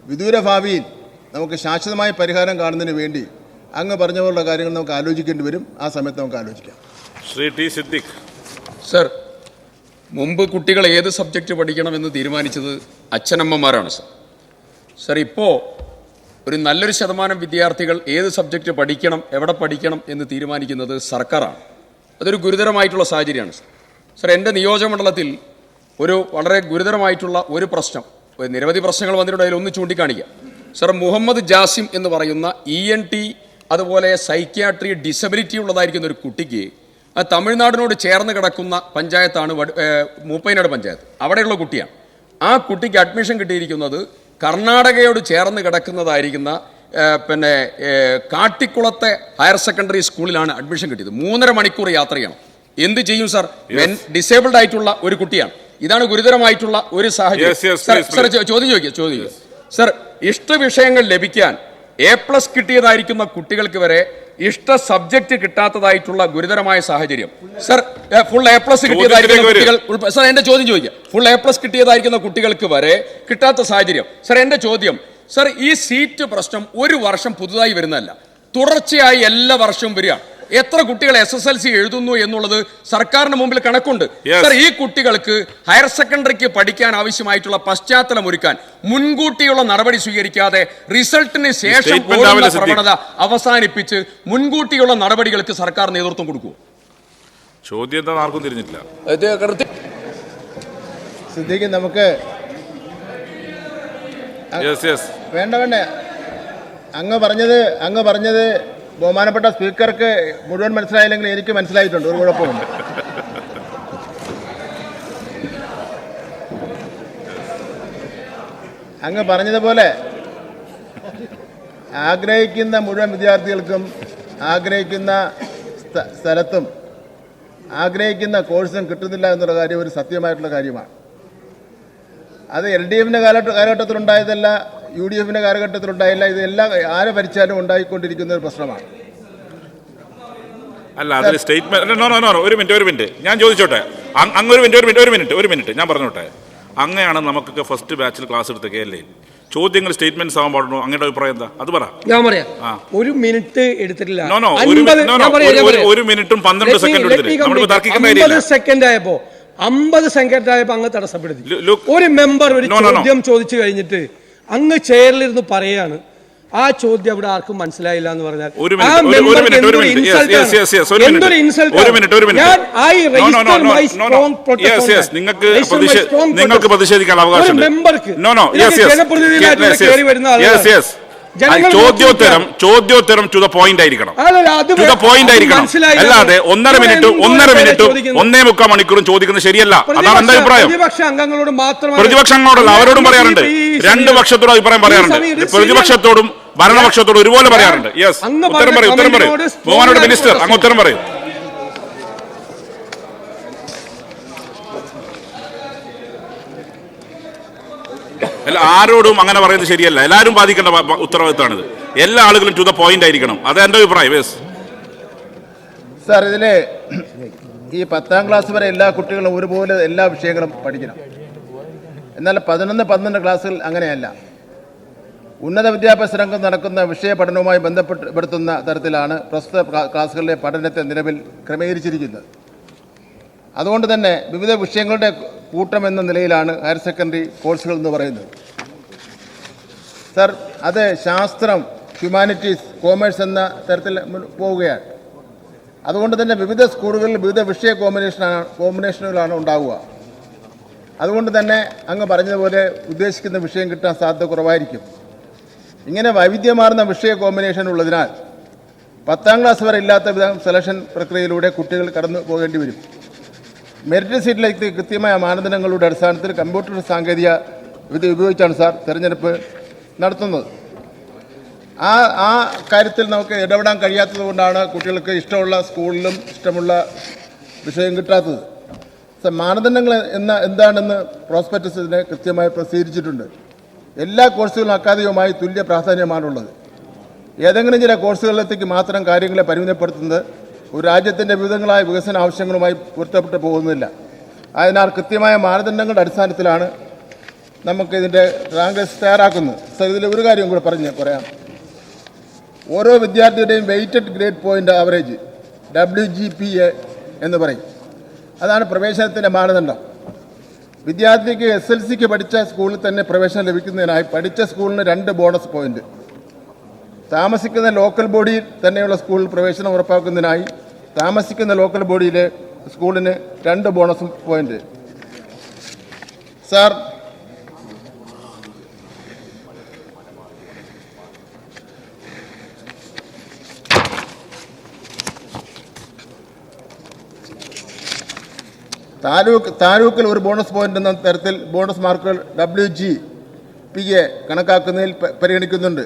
വിദൂര ഭാവിയിൽ നമുക്ക് ശാശ്വതമായ പരിഹാരം കാണുന്നതിന് വേണ്ടി അങ്ങ് പറഞ്ഞ പോലുള്ള കാര്യങ്ങൾ നമുക്ക് ആലോചിക്കേണ്ടി വരും. ആ സമയത്ത് നമുക്ക് ആലോചിക്കാം. ശ്രീ ടി സിദ്ദിഖ്. സർ, മുമ്പ് കുട്ടികൾ ഏത് സബ്ജക്റ്റ് പഠിക്കണമെന്ന് തീരുമാനിച്ചത് അച്ഛനമ്മമാരാണ് സർ. ഇപ്പോൾ ഒരു നല്ലൊരു ശതമാനം വിദ്യാർത്ഥികൾ ഏത് സബ്ജക്റ്റ് പഠിക്കണം, എവിടെ പഠിക്കണം എന്ന് തീരുമാനിക്കുന്നത് സർക്കാരാണ്. അതൊരു ഗുരുതരമായിട്ടുള്ള സാഹചര്യമാണ് സർ. എൻ്റെ നിയോജകമണ്ഡലത്തിൽ ഒരു വളരെ ഗുരുതരമായിട്ടുള്ള ഒരു പ്രശ്നം, നിരവധി പ്രശ്നങ്ങൾ വന്നിട്ടുണ്ട്, അതിലൊന്ന് ചൂണ്ടിക്കാണിക്കാം സർ. മുഹമ്മദ് ജാസിം എന്ന് പറയുന്ന ENT അതുപോലെ സൈക്യാട്രി ഡിസബിലിറ്റി ഉള്ളതായിരിക്കുന്ന ഒരു കുട്ടിക്ക് തമിഴ്നാടിനോട് ചേർന്ന് കിടക്കുന്ന പഞ്ചായത്താണ് മൂപ്പൈനാട് പഞ്ചായത്ത്. അവിടെയുള്ള കുട്ടിയാണ്. ആ കുട്ടിക്ക് അഡ്മിഷൻ കിട്ടിയിരിക്കുന്നത് കർണാടകയോട് ചേർന്ന് കിടക്കുന്നതായിരിക്കുന്ന കാട്ടിക്കുളത്തെ ഹയർ സെക്കൻഡറി സ്കൂളിലാണ് അഡ്മിഷൻ കിട്ടിയത്. 3.5 മണിക്കൂർ യാത്ര ചെയ്യണം. എന്ത് ചെയ്യും സർ? ഡിസേബിൾഡ് ആയിട്ടുള്ള ഒരു കുട്ടിയാണ്. ഇതാണ് ഗുരുതരമായിട്ടുള്ള ഒരു സാഹചര്യം. ചോദ്യം ചോദിക്കുക സർ. ഇഷ്ട വിഷയങ്ങൾ ലഭിക്കാൻ A+ കിട്ടിയതായിരിക്കുന്ന കുട്ടികൾക്ക് വരെ ഇഷ്ട സബ്ജക്റ്റ് കിട്ടാത്തതായിട്ടുള്ള ഗുരുതരമായ സാഹചര്യം സർ. ഫുൾ A+ കിട്ടിയതായിരിക്കുന്ന കുട്ടികൾ സർ, എന്റെ ചോദ്യം ചോദിക്കുക. ഫുൾ A+ കിട്ടിയതായിരിക്കുന്ന കുട്ടികൾക്ക് വരെ കിട്ടാത്ത സാഹചര്യം സർ. എന്റെ ചോദ്യം സർ, ഈ സീറ്റ് പ്രശ്നം ഒരു വർഷം പുതുതായി വരുന്നതല്ല, തുടർച്ചയായി എല്ലാ വർഷവും വരികയാണ്. എത്ര കുട്ടികൾ SSLC എഴുതുന്നു എന്നുള്ളത് സർക്കാരിന് മുമ്പിൽ കണക്കുണ്ട് സർ. ഈ കുട്ടികൾക്ക് ഹയർ സെക്കൻഡറിക്ക് പഠിക്കാൻ ആവശ്യമായിട്ടുള്ള പശ്ചാത്തലം ഒരുക്കാൻ മുൻകൂട്ടിയുള്ള നടപടി സ്വീകരിക്കാതെ റിസൾട്ടിന് ശേഷം പ്രവണത അവസാനിപ്പിച്ച് മുൻകൂട്ടിയുള്ള നടപടികൾക്ക് സർക്കാർ നേതൃത്വം കൊടുക്കൂ. ചോദ്യം ആർക്കും തിരിഞ്ഞില്ല. സിദ്ദീഖ്, നമുക്ക് വേണ്ട അങ്ങ് പറഞ്ഞത് ബഹുമാനപ്പെട്ട സ്പീക്കർക്ക് മുഴുവൻ മനസ്സിലായില്ലെങ്കിൽ എനിക്ക് മനസ്സിലായിട്ടുണ്ട്. ഒരു കുഴപ്പമുണ്ട്. അങ്ങ് പറഞ്ഞതുപോലെ ആഗ്രഹിക്കുന്ന മുഴുവൻ വിദ്യാർത്ഥികൾക്കും ആഗ്രഹിക്കുന്ന സ്ഥലത്തും ആഗ്രഹിക്കുന്ന കോഴ്സും കിട്ടുന്നില്ല എന്നുള്ള കാര്യം ഒരു സത്യമായിട്ടുള്ള കാര്യമാണ്. അത് LDFിൻ്റെ കാലഘട്ടത്തിലുണ്ടായതല്ല, UDFിൻ്റെ കാലഘട്ടത്തിലുണ്ടായില്ല. ഇതെല്ലാം ആരെ ഭരിച്ചാലും ഉണ്ടായിക്കൊണ്ടിരിക്കുന്ന ഒരു പ്രശ്നമാണ്. അല്ല, അതിൽ സ്റ്റേറ്റ്മെന്റ് ഒരു മിനിറ്റ് ഞാൻ ചോദിച്ചോട്ടെ. അങ്ങ് ഒരു മിനിറ്റ് ഞാൻ പറഞ്ഞോട്ടെ. അങ്ങനെയാണ് നമുക്കൊക്കെ ഫസ്റ്റ് ബാച്ചിൽ ക്ലാസ് എടുത്ത KLA ചോദ്യങ്ങൾ സ്റ്റേറ്റ്മെന്റ്സ് ആവാൻ പാടുന്നു. അങ്ങയുടെ അഭിപ്രായം എന്താ? അത് പറ. ഞാൻ പറയാം. 1 മിനിറ്റ് എടുത്തിട്ടില്ല. 1 മിനിറ്റും 12 സെക്കൻഡ് എടുത്തിട്ട് 50 സെക്കൻഡ് ആയപ്പോ അങ്ങ് തടസ്സപ്പെടുത്തി. ഒരു മെമ്പർ ഒരു ചോദ്യം ചോദിച്ചു കഴിഞ്ഞിട്ട് അങ്ങ് ചെയറിലിരുന്ന് പറയാണ് ആ ചോദ്യം അവിടെ ആർക്കും മനസ്സിലായില്ല എന്ന് പറഞ്ഞാൽ നിങ്ങൾക്ക് പ്രതിഷേധിക്കാൻ അവകാശം. മെമ്പർക്ക് ജനപ്രതിനിധിയായിട്ട് കയറി വരുന്ന ജനങ്ങൾ ചോദ്യോത്തരം ടു ദ പോയിന്റ് ആയിരിക്കണം. അല്ലല്ല, അത് ടു ദ പോയിന്റ് ആയിരിക്കണം. മനസ്സിലായി. അല്ലാതെ 1.5 മിനിറ്റും 1.25 മണിക്കൂറും ചോദിക്കുന്നത് ശരിയല്ല. അതാണ് എന്റെ അഭിപ്രായം. പ്രതിപക്ഷ അംഗങ്ങളോട് മാത്രം, പ്രതിപക്ഷ അംഗങ്ങളോടല്ല, അവരോടും പറയാറുണ്ട്. രണ്ട് പക്ഷത്തോടും അഭിപ്രായം പറയാറുണ്ട്. പ്രതിപക്ഷത്തോടും ഭരണപക്ഷത്തോടും ഒരുപോലെ പറയാറുണ്ട്. യെസ്, ഉത്തരം പറയൂ. ബഹുമാനോട് മിനിസ്റ്റർ അങ്ങ് ഉത്തരം പറയൂ. ആരോടും അങ്ങനെ പറയുന്നത് ശരിയല്ല. എല്ലാവരും ബാധിക്കേണ്ട ഉത്തരവാദിത്തമാണിത്. എല്ലാ ആളുകളും ടു ദ പോയിന്റ് ആയിരിക്കണം. അത് എന്റെ അഭിപ്രായം. യെസ് സാർ, ഇതിലെ ഈ 10ാം ക്ലാസ് വരെ എല്ലാ കുട്ടികളും ഒരുപോലെ എല്ലാ വിഷയങ്ങളും പഠിക്കണം. എന്നാൽ 11, 12 ക്ലാസ്സുകൾ അങ്ങനെയല്ല. ഉന്നത വിദ്യാഭ്യാസ രംഗം നടക്കുന്ന വിഷയ പഠനവുമായി ബന്ധപ്പെടുത്തുന്ന തരത്തിലാണ് പ്രസ്തുത ക്ലാസ്സുകളിലെ പഠനത്തെ നിലവിൽ ക്രമീകരിച്ചിരിക്കുന്നത്. അതുകൊണ്ട് തന്നെ വിവിധ വിഷയങ്ങളുടെ കൂട്ടം എന്ന നിലയിലാണ് ഹയർ സെക്കൻഡറി കോഴ്സുകൾ എന്ന് പറയുന്നത്. സർ, അത് ശാസ്ത്രം, ഹ്യൂമാനിറ്റീസ്, കോമേഴ്സ് എന്ന തരത്തിൽ പോവുകയാണ്. അതുകൊണ്ട് തന്നെ വിവിധ സ്കൂളുകളിൽ വിവിധ വിഷയ കോമ്പിനേഷനുകളാണ് ഉണ്ടാവുക. അതുകൊണ്ട് തന്നെ അങ്ങ് പറഞ്ഞതുപോലെ ഉദ്ദേശിക്കുന്ന വിഷയം കിട്ടാൻ സാധ്യത കുറവായിരിക്കും. ഇങ്ങനെ വൈവിധ്യമാർന്ന വിഷയ കോമ്പിനേഷൻ ഉള്ളതിനാൽ 10ാം ക്ലാസ് വരെ ഇല്ലാത്ത വിധം സെലക്ഷൻ പ്രക്രിയയിലൂടെ കുട്ടികൾ കടന്നു പോകേണ്ടി വരും. മെറിറ്റ് സീറ്റിലേക്ക് കൃത്യമായ മാനദണ്ഡങ്ങളുടെ അടിസ്ഥാനത്തിൽ കമ്പ്യൂട്ടർ സാങ്കേതിക വിദ്യ ഉപയോഗിച്ചാണ് സാർ തിരഞ്ഞെടുപ്പ് നടത്തുന്നത്. ആ കാര്യത്തിൽ നമുക്ക് ഇടപെടാൻ കഴിയാത്തത് കൊണ്ടാണ് കുട്ടികൾക്ക് ഇഷ്ടമുള്ള സ്കൂളിലും ഇഷ്ടമുള്ള വിഷയം കിട്ടാത്തത്. മാനദണ്ഡങ്ങൾ എന്താണെന്ന് പ്രോസ്പെക്ടസിന് കൃത്യമായി പ്രസിദ്ധീകരിച്ചിട്ടുണ്ട്. എല്ലാ കോഴ്സുകളും അക്കാദമികമായി തുല്യ പ്രാധാന്യമാണുള്ളത്. ഏതെങ്കിലും ചില കോഴ്സുകളിലേക്ക് മാത്രം കാര്യങ്ങളെ പരിമിതപ്പെടുത്തുന്നത് ഒരു രാജ്യത്തിൻ്റെ വിവിധങ്ങളായ വികസന ആവശ്യങ്ങളുമായി പൊരുത്തപ്പെട്ട് പോകുന്നില്ല. അതിനാൽ കൃത്യമായ മാനദണ്ഡങ്ങളുടെ അടിസ്ഥാനത്തിലാണ് നമുക്ക് ഇതിൻ്റെ റാങ്ക് ലിസ്റ്റ് തയ്യാറാക്കുന്നത്. സർ, ഇതിൽ ഒരു കാര്യം കൂടെ പറയാം. ഓരോ വിദ്യാർത്ഥിയുടെയും weighted grade point average WGPA എന്ന് പറയും. അതാണ് പ്രവേശനത്തിൻ്റെ മാനദണ്ഡം. വിദ്യാർത്ഥിക്ക് SLCക്ക് പഠിച്ച സ്കൂളിൽ തന്നെ പ്രവേശനം ലഭിക്കുന്നതിനായി പഠിച്ച സ്കൂളിന് 2 ബോണസ് പോയിന്റ്, താമസിക്കുന്ന ലോക്കൽ ബോഡിയിൽ തന്നെയുള്ള സ്കൂളിൽ പ്രവേശനം ഉറപ്പാക്കുന്നതിനായി താമസിക്കുന്ന ലോക്കൽ ബോഡിയിലെ സ്കൂളിന് 2 ബോണസ് പോയിന്റ്. സാർ, താലൂക്കിൽ ഒരു ബോണസ് പോയിന്റ് എന്ന തരത്തിൽ ബോണസ് മാർക്കുകൾ WGPA കണക്കാക്കുന്നതിൽ പരിഗണിക്കുന്നുണ്ട്.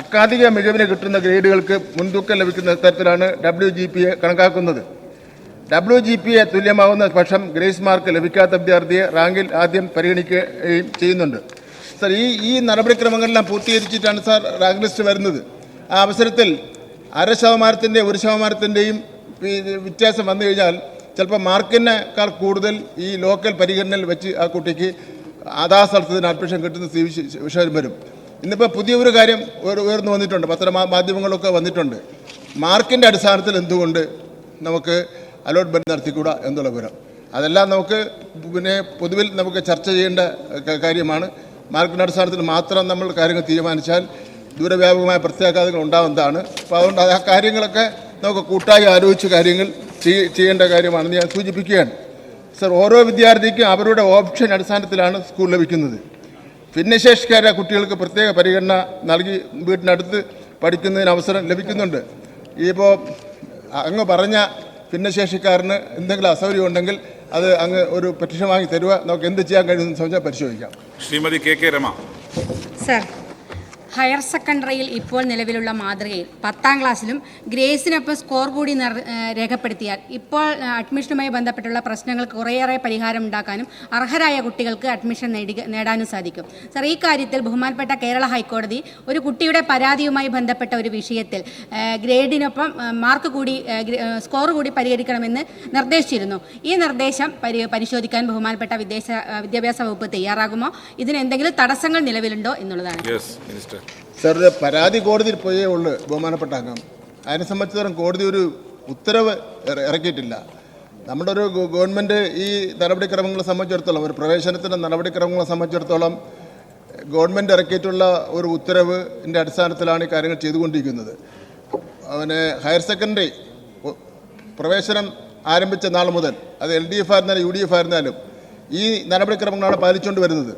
അക്കാദമിക മികവിന് കിട്ടുന്ന ഗ്രേഡുകൾക്ക് മുൻതൂക്കം ലഭിക്കുന്ന തരത്തിലാണ് WGPA കണക്കാക്കുന്നത്. WGPA തുല്യമാകുന്ന പക്ഷം ഗ്രേസ് മാർക്ക് ലഭിക്കാത്ത വിദ്യാർത്ഥിയെ റാങ്കിൽ ആദ്യം പരിഗണിക്കുകയും ചെയ്യുന്നുണ്ട്. സർ, ഈ നടപടിക്രമങ്ങളെല്ലാം പൂർത്തീകരിച്ചിട്ടാണ് സാർ റാങ്ക് ലിസ്റ്റ് വരുന്നത്. ആ അവസരത്തിൽ 0.5%, 1%ൻ്റെയും വ്യത്യാസം വന്നു കഴിഞ്ഞാൽ ചിലപ്പോൾ മാർക്കിനേക്കാൾ കൂടുതൽ ഈ ലോക്കൽ പരിഗണനയിൽ വെച്ച് ആ കുട്ടിക്ക് അതാ സ്ഥലത്തിന് അഡ്മിഷൻ കിട്ടുന്ന വിഷയം വരും. ഇന്നിപ്പോൾ പുതിയൊരു കാര്യം ഉയർന്നു വന്നിട്ടുണ്ട്, പത്രമാധ്യമങ്ങളൊക്കെ വന്നിട്ടുണ്ട്. മാർക്കിൻ്റെ അടിസ്ഥാനത്തിൽ എന്തുകൊണ്ട് നമുക്ക് അലോട്ട്മെൻറ്റ് നടത്തിക്കൂടാ എന്നുള്ള വിവരം. അതെല്ലാം നമുക്ക് പൊതുവിൽ നമുക്ക് ചർച്ച ചെയ്യേണ്ട കാര്യമാണ്. മാർക്കിൻ്റെ അടിസ്ഥാനത്തിൽ മാത്രം നമ്മൾ കാര്യങ്ങൾ തീരുമാനിച്ചാൽ ദൂരവ്യാപകമായ പ്രത്യാഘാതങ്ങൾ ഉണ്ടാകുന്നതാണ്. അപ്പോൾ അതുകൊണ്ട് ആ കാര്യങ്ങളൊക്കെ നമുക്ക് കൂട്ടായി ആലോചിച്ച് കാര്യങ്ങൾ ചെയ്യേണ്ട കാര്യമാണെന്ന് ഞാൻ സൂചിപ്പിക്കുകയാണ്. സർ, ഓരോ വിദ്യാർത്ഥിക്കും അവരുടെ ഓപ്ഷൻ അടിസ്ഥാനത്തിലാണ് സ്കൂൾ ലഭിക്കുന്നത്. ഭിന്നശേഷിക്കാരായ കുട്ടികൾക്ക് പ്രത്യേക പരിഗണന നൽകി വീട്ടിനടുത്ത് പഠിക്കുന്നതിന് അവസരം ലഭിക്കുന്നുണ്ട്. ഇപ്പോൾ അങ്ങ് പറഞ്ഞ ഭിന്നശേഷിക്കാരന് എന്തെങ്കിലും അസൗകര്യം ഉണ്ടെങ്കിൽ അത് അങ്ങ് ഒരു പെറ്റീഷൻ വാങ്ങി തരുക. നമുക്ക് എന്ത് ചെയ്യാൻ കഴിയുമെന്ന് ചോദിച്ചാൽ പരിശോധിക്കാം. Shrimati KK Rama. Sir, higher സെക്കൻഡറിയിൽ ഇപ്പോൾ നിലവിലുള്ള മാതൃകയിൽ 10ാം ക്ലാസ്സിലും ഗ്രേസിനൊപ്പം സ്കോർ കൂടി രേഖപ്പെടുത്തിയാൽ ഇപ്പോൾ അഡ്മിഷനുമായി ബന്ധപ്പെട്ടുള്ള പ്രശ്നങ്ങൾക്ക് കുറേയേറെ പരിഹാരം ഉണ്ടാക്കാനും അർഹരായ കുട്ടികൾക്ക് അഡ്മിഷൻ നേടാനും സാധിക്കും. സർ, ഈ കാര്യത്തിൽ ബഹുമാനപ്പെട്ട കേരള ഹൈക്കോടതി ഒരു കുട്ടിയുടെ പരാതിയുമായി ബന്ധപ്പെട്ട ഒരു വിഷയത്തിൽ ഗ്രേഡിനൊപ്പം മാർക്ക് കൂടി സ്കോർ കൂടി പരിഹരിക്കണമെന്ന് നിർദ്ദേശിച്ചിരുന്നു. ഈ നിർദ്ദേശം പരിശോധിക്കാൻ ബഹുമാനപ്പെട്ട വിദ്യാഭ്യാസ വകുപ്പ് തയ്യാറാകുമോ? ഇതിന് എന്തെങ്കിലും തടസ്സങ്ങൾ നിലവിലുണ്ടോ എന്നുള്ളതാണ്. സർ, പരാതി കോടതിയിൽ പോയേ ഉള്ളൂ ബഹുമാനപ്പെട്ട അംഗം. അതിനെ സംബന്ധിച്ചിടത്തോളം കോടതി ഒരു ഉത്തരവ് ഇറക്കിയിട്ടില്ല. നമ്മുടെ ഒരു ഗവൺമെൻറ് ഈ നടപടിക്രമങ്ങളെ സംബന്ധിച്ചിടത്തോളം, ഒരു പ്രവേശനത്തിൻ്റെ നടപടിക്രമങ്ങളെ സംബന്ധിച്ചിടത്തോളം ഗവൺമെൻറ് ഇറക്കിയിട്ടുള്ള ഒരു ഉത്തരവിൻ്റെ അടിസ്ഥാനത്തിലാണ് ഈ കാര്യങ്ങൾ ചെയ്തുകൊണ്ടിരിക്കുന്നത്. ഹയർ സെക്കൻഡറി പ്രവേശനം ആരംഭിച്ച നാൾ മുതൽ അത് LDF ആയിരുന്നാലും UDF ആയിരുന്നാലും ഈ നടപടിക്രമങ്ങളാണ് പാലിച്ചുകൊണ്ട് വരുന്നത്.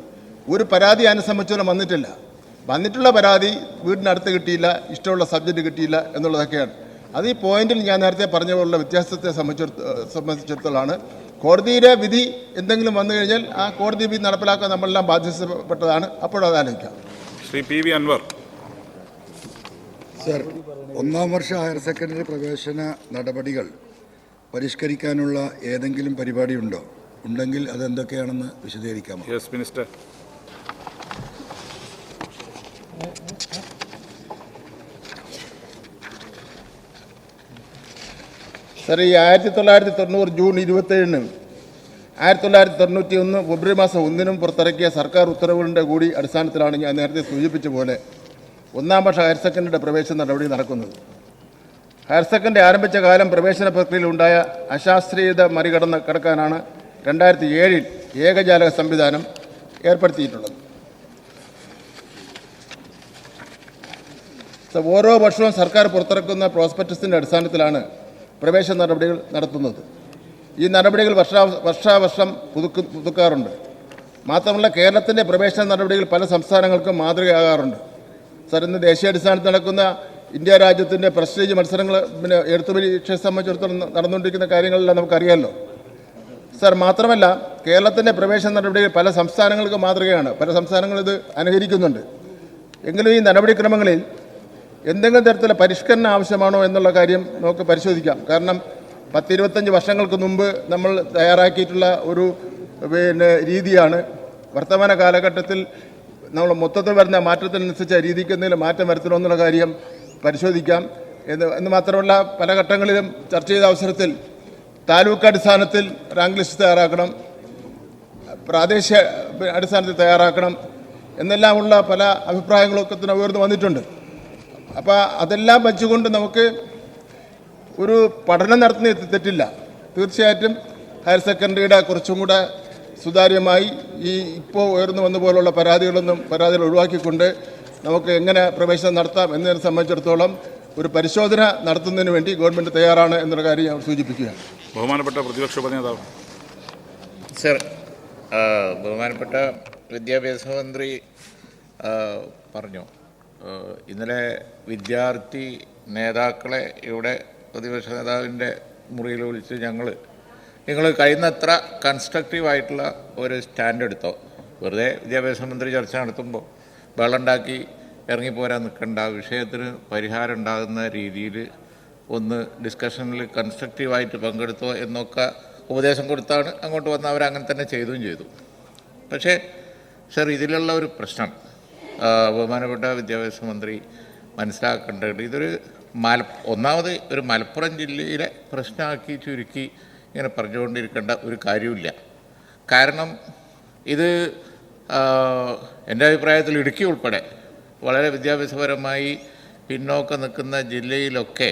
ഒരു പരാതി അതിനെ സംബന്ധിച്ചോളം വന്നിട്ടില്ല. വന്നിട്ടുള്ള പരാതി വീടിനടുത്ത് കിട്ടിയില്ല, ഇഷ്ടമുള്ള സബ്ജക്റ്റ് കിട്ടിയില്ല എന്നുള്ളതൊക്കെയാണ്. അത് ഈ പോയിന്റിൽ ഞാൻ നേരത്തെ പറഞ്ഞ പോലുള്ള വ്യത്യാസത്തെ സംബന്ധിച്ചിടത്തോളമാണ്. കോടതിയുടെ വിധി എന്തെങ്കിലും വന്നു കഴിഞ്ഞാൽ ആ കോടതി വിധി നടപ്പിലാക്കാൻ നമ്മളെല്ലാം ബാധ്യതപ്പെട്ടതാണ്. അപ്പോഴത് ആലോചിക്കാം. ശ്രീ PV അൻവർ. സർ, 1ാം വർഷ ഹയർ സെക്കൻഡറി പ്രവേശന നടപടികൾ പരിഷ്കരിക്കാനുള്ള ഏതെങ്കിലും പരിപാടിയുണ്ടോ? ഉണ്ടെങ്കിൽ അതെന്തൊക്കെയാണെന്ന് വിശദീകരിക്കാമോ? Yes minister. സർ, ഈ 1990 ജൂൺ 27-ന് 1991 ഫെബ്രുവരി മാസം 1-നും പുറത്തിറക്കിയ സർക്കാർ ഉത്തരവുകളുടെ കൂടി അടിസ്ഥാനത്തിലാണ് ഞാൻ നേരത്തെ സൂചിപ്പിച്ച പോലെ 1ാം വർഷ ഹയർ സെക്കൻഡറിയുടെ പ്രവേശന നടപടി നടക്കുന്നത്. ഹയർ സെക്കൻഡറി ആരംഭിച്ച കാലം പ്രവേശന പ്രക്രിയയിലുണ്ടായ അശാസ്ത്രീയത കടക്കാനാണ് 2007-ൽ ഏകജാലക സംവിധാനം ഏർപ്പെടുത്തിയിട്ടുള്ളത്. ഓരോ വർഷവും സർക്കാർ പുറത്തിറക്കുന്ന പ്രോസ്പെക്ടസിൻ്റെ അടിസ്ഥാനത്തിലാണ് പ്രവേശന നടപടികൾ നടത്തുന്നത്. ഈ നടപടികൾ വർഷാവർഷം പുതുക്കാറുണ്ട്. മാത്രമല്ല, കേരളത്തിൻ്റെ പ്രവേശന നടപടികൾ പല സംസ്ഥാനങ്ങൾക്കും മാതൃകയാകാറുണ്ട്. സർ, ഇന്ന് ദേശീയാടിസ്ഥാനത്തിൽ നടക്കുന്ന ഇന്ത്യ രാജ്യത്തിൻ്റെ പ്രസ്റ്റീജ് മത്സരങ്ങൾ, പിന്നെ എഴുത്തുപരീക്ഷയെ സംബന്ധിച്ചിടത്തോളം നടന്നുകൊണ്ടിരിക്കുന്ന കാര്യങ്ങളെല്ലാം നമുക്കറിയാമല്ലോ. സർ, മാത്രമല്ല കേരളത്തിൻ്റെ പ്രവേശന നടപടികൾ പല സംസ്ഥാനങ്ങൾക്ക് മാതൃകയാണ്. പല സംസ്ഥാനങ്ങളും ഇത് അനുകരിക്കുന്നുണ്ട്. എങ്കിലും ഈ നടപടിക്രമങ്ങളിൽ എന്തെങ്കിലും തരത്തിലുള്ള പരിഷ്കരണം ആവശ്യമാണോ എന്നുള്ള കാര്യം നമുക്ക് പരിശോധിക്കാം. കാരണം 10-25 വർഷങ്ങൾക്ക് മുമ്പ് നമ്മൾ തയ്യാറാക്കിയിട്ടുള്ള ഒരു രീതിയാണ് വർത്തമാന കാലഘട്ടത്തിൽ നമ്മൾ മൊത്തത്തിൽ വരുന്ന മാറ്റത്തിനനുസരിച്ച് രീതിക്ക് എന്തെങ്കിലും മാറ്റം വരുത്തണോ എന്നുള്ള കാര്യം പരിശോധിക്കാം. എന്ന് മാത്രമല്ല, പല ഘട്ടങ്ങളിലും ചർച്ച ചെയ്ത അവസരത്തിൽ താലൂക്ക് അടിസ്ഥാനത്തിൽ റാങ്ക് ലിസ്റ്റ് തയ്യാറാക്കണം, പ്രാദേശിക അടിസ്ഥാനത്തിൽ തയ്യാറാക്കണം എന്നെല്ലാമുള്ള പല അഭിപ്രായങ്ങളൊക്കെ തന്നെ ഉയർന്നു വന്നിട്ടുണ്ട്. അപ്പോൾ അതെല്ലാം വെച്ചുകൊണ്ട് നമുക്ക് ഒരു പഠനം നടത്തുന്ന തെറ്റില്ല. തീർച്ചയായിട്ടും ഹയർ സെക്കൻഡറിയുടെ കുറച്ചും കൂടെ സുതാര്യമായി ഈ ഇപ്പോൾ ഉയർന്നു വന്ന പോലുള്ള പരാതികൾ ഒഴിവാക്കിക്കൊണ്ട് നമുക്ക് എങ്ങനെ പ്രവേശനം നടത്താം എന്നതിനെ സംബന്ധിച്ചിടത്തോളം ഒരു പരിശോധന നടത്തുന്നതിന് വേണ്ടി ഗവൺമെൻറ് തയ്യാറാണ് എന്നുള്ള കാര്യം ഞാൻ സൂചിപ്പിക്കുകയാണ്. ബഹുമാനപ്പെട്ട പ്രതിപക്ഷ ഉപനേതാവ്. സർ, ബഹുമാനപ്പെട്ട വിദ്യാഭ്യാസ മന്ത്രി പറഞ്ഞു, ഇന്നലെ വിദ്യാർത്ഥി നേതാക്കളെ ഇവിടെ പ്രതിപക്ഷ നേതാവിൻ്റെ മുറിയിൽ വിളിച്ച് നിങ്ങൾ കഴിയുന്നത്ര കൺസ്ട്രക്റ്റീവായിട്ടുള്ള ഒരു സ്റ്റാൻഡ് എടുത്തോ, വെറുതെ വിദ്യാഭ്യാസ മന്ത്രി ചർച്ച നടത്തുമ്പോൾ വെള്ളമുണ്ടാക്കി ഇറങ്ങിപ്പോരാൻ നിൽക്കേണ്ട, വിഷയത്തിന് പരിഹാരം ഉണ്ടാകുന്ന രീതിയിൽ ഒന്ന് ഡിസ്കഷനിൽ കൺസ്ട്രക്റ്റീവായിട്ട് പങ്കെടുത്തോ എന്നൊക്കെ ഉപദേശം കൊടുത്താണ് അങ്ങോട്ട് വന്ന് അവരങ്ങനെ തന്നെ ചെയ്തു. പക്ഷേ സർ, ഇതിലുള്ള ഒരു പ്രശ്നം ബഹുമാനപ്പെട്ട വിദ്യാഭ്യാസ മന്ത്രി മനസ്സിലാക്കേണ്ടത്, ഇതൊരു ഒന്നാമത് ഒരു മലപ്പുറം ജില്ലയിലെ പ്രശ്നമാക്കി ചുരുക്കി ഇങ്ങനെ പറഞ്ഞുകൊണ്ടിരിക്കേണ്ട ഒരു കാര്യമില്ല. കാരണം ഇത് എൻ്റെ അഭിപ്രായത്തിൽ ഇടുക്കി ഉൾപ്പെടെ വളരെ വിദ്യാഭ്യാസപരമായി പിന്നോക്കം നിൽക്കുന്ന ജില്ലയിലൊക്കെ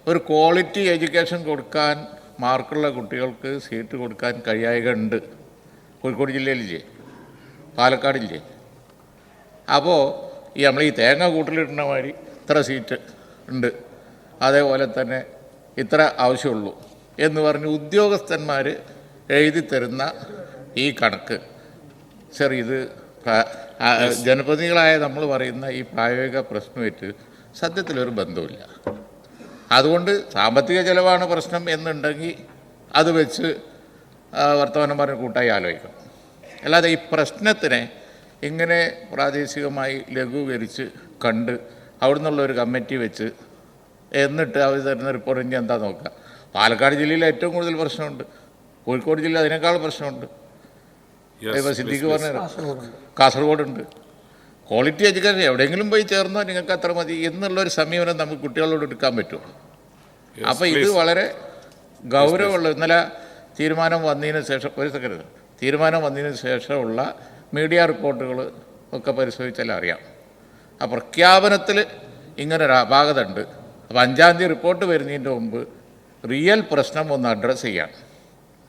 ഒരു ക്വാളിറ്റി എഡ്യൂക്കേഷൻ കൊടുക്കാൻ മാർക്കുള്ള കുട്ടികൾക്ക് സീറ്റ് കൊടുക്കാൻ കഴിയായകയുണ്ട്. കോഴിക്കോട് ജില്ലയിലില്ലേ, പാലക്കാടില്ലേ. അപ്പോൾ നമ്മൾ ഈ തേങ്ങ കൂട്ടിലിടുന്ന മാതിരി ഇത്ര സീറ്റ് ഉണ്ട്, അതേപോലെ തന്നെ ഇത്ര ആവശ്യമുള്ളൂ എന്ന് പറഞ്ഞ് ഉദ്യോഗസ്ഥന്മാർ എഴുതി തരുന്ന ഈ കണക്ക് സർ, ഇത് ജനപ്രതിനിധികളായ നമ്മൾ പറയുന്ന ഈ പ്രായോഗിക പ്രശ്നമായിട്ട് സത്യത്തിലൊരു ബന്ധമില്ല. അതുകൊണ്ട് സാമ്പത്തിക ചെലവാണ് പ്രശ്നം എന്നുണ്ടെങ്കിൽ അത് വെച്ച് വർത്തമാനം പറഞ്ഞ് കൂട്ടായി ആലോചിക്കണം. അല്ലാതെ ഈ പ്രശ്നത്തിനെ ഇങ്ങനെ പ്രാദേശികമായി ലഘൂകരിച്ച് കണ്ട് അവിടെ നിന്നുള്ളൊരു കമ്മിറ്റി വെച്ച് എന്നിട്ട് അവർ തരുന്ന റിപ്പോർട്ട് ഇനി എന്താ നോക്കുക. പാലക്കാട് ജില്ലയിൽ ഏറ്റവും കൂടുതൽ പ്രശ്നമുണ്ട്, കോഴിക്കോട് ജില്ല അതിനേക്കാൾ പ്രശ്നമുണ്ട്, ഇപ്പോൾ സിദ്ദിഖ് പറഞ്ഞ കാസർഗോഡുണ്ട്. ക്വാളിറ്റി എഡ്യൂക്കേഷൻ എവിടെയെങ്കിലും പോയി ചേർന്നോ നിങ്ങൾക്ക് അത്ര മതി എന്നുള്ളൊരു സമീപനം നമുക്ക് കുട്ടികളോട് എടുക്കാൻ പറ്റുമോ? അപ്പോൾ ഇത് വളരെ ഗൗരവമുള്ള, ഇന്നലെ തീരുമാനം വന്നതിന് ശേഷമുള്ള മീഡിയ റിപ്പോർട്ടുകൾ ഒക്കെ പരിശോധിച്ചാൽ അറിയാം. ആ പ്രഖ്യാപനത്തിൽ ഇങ്ങനൊരു അപാകത ഉണ്ട്. അപ്പോൾ 5-ാം തീയതി റിപ്പോർട്ട് വരുന്നതിൻ്റെ മുമ്പ് റിയൽ പ്രശ്നം ഒന്ന് അഡ്രസ്സ് ചെയ്യാം.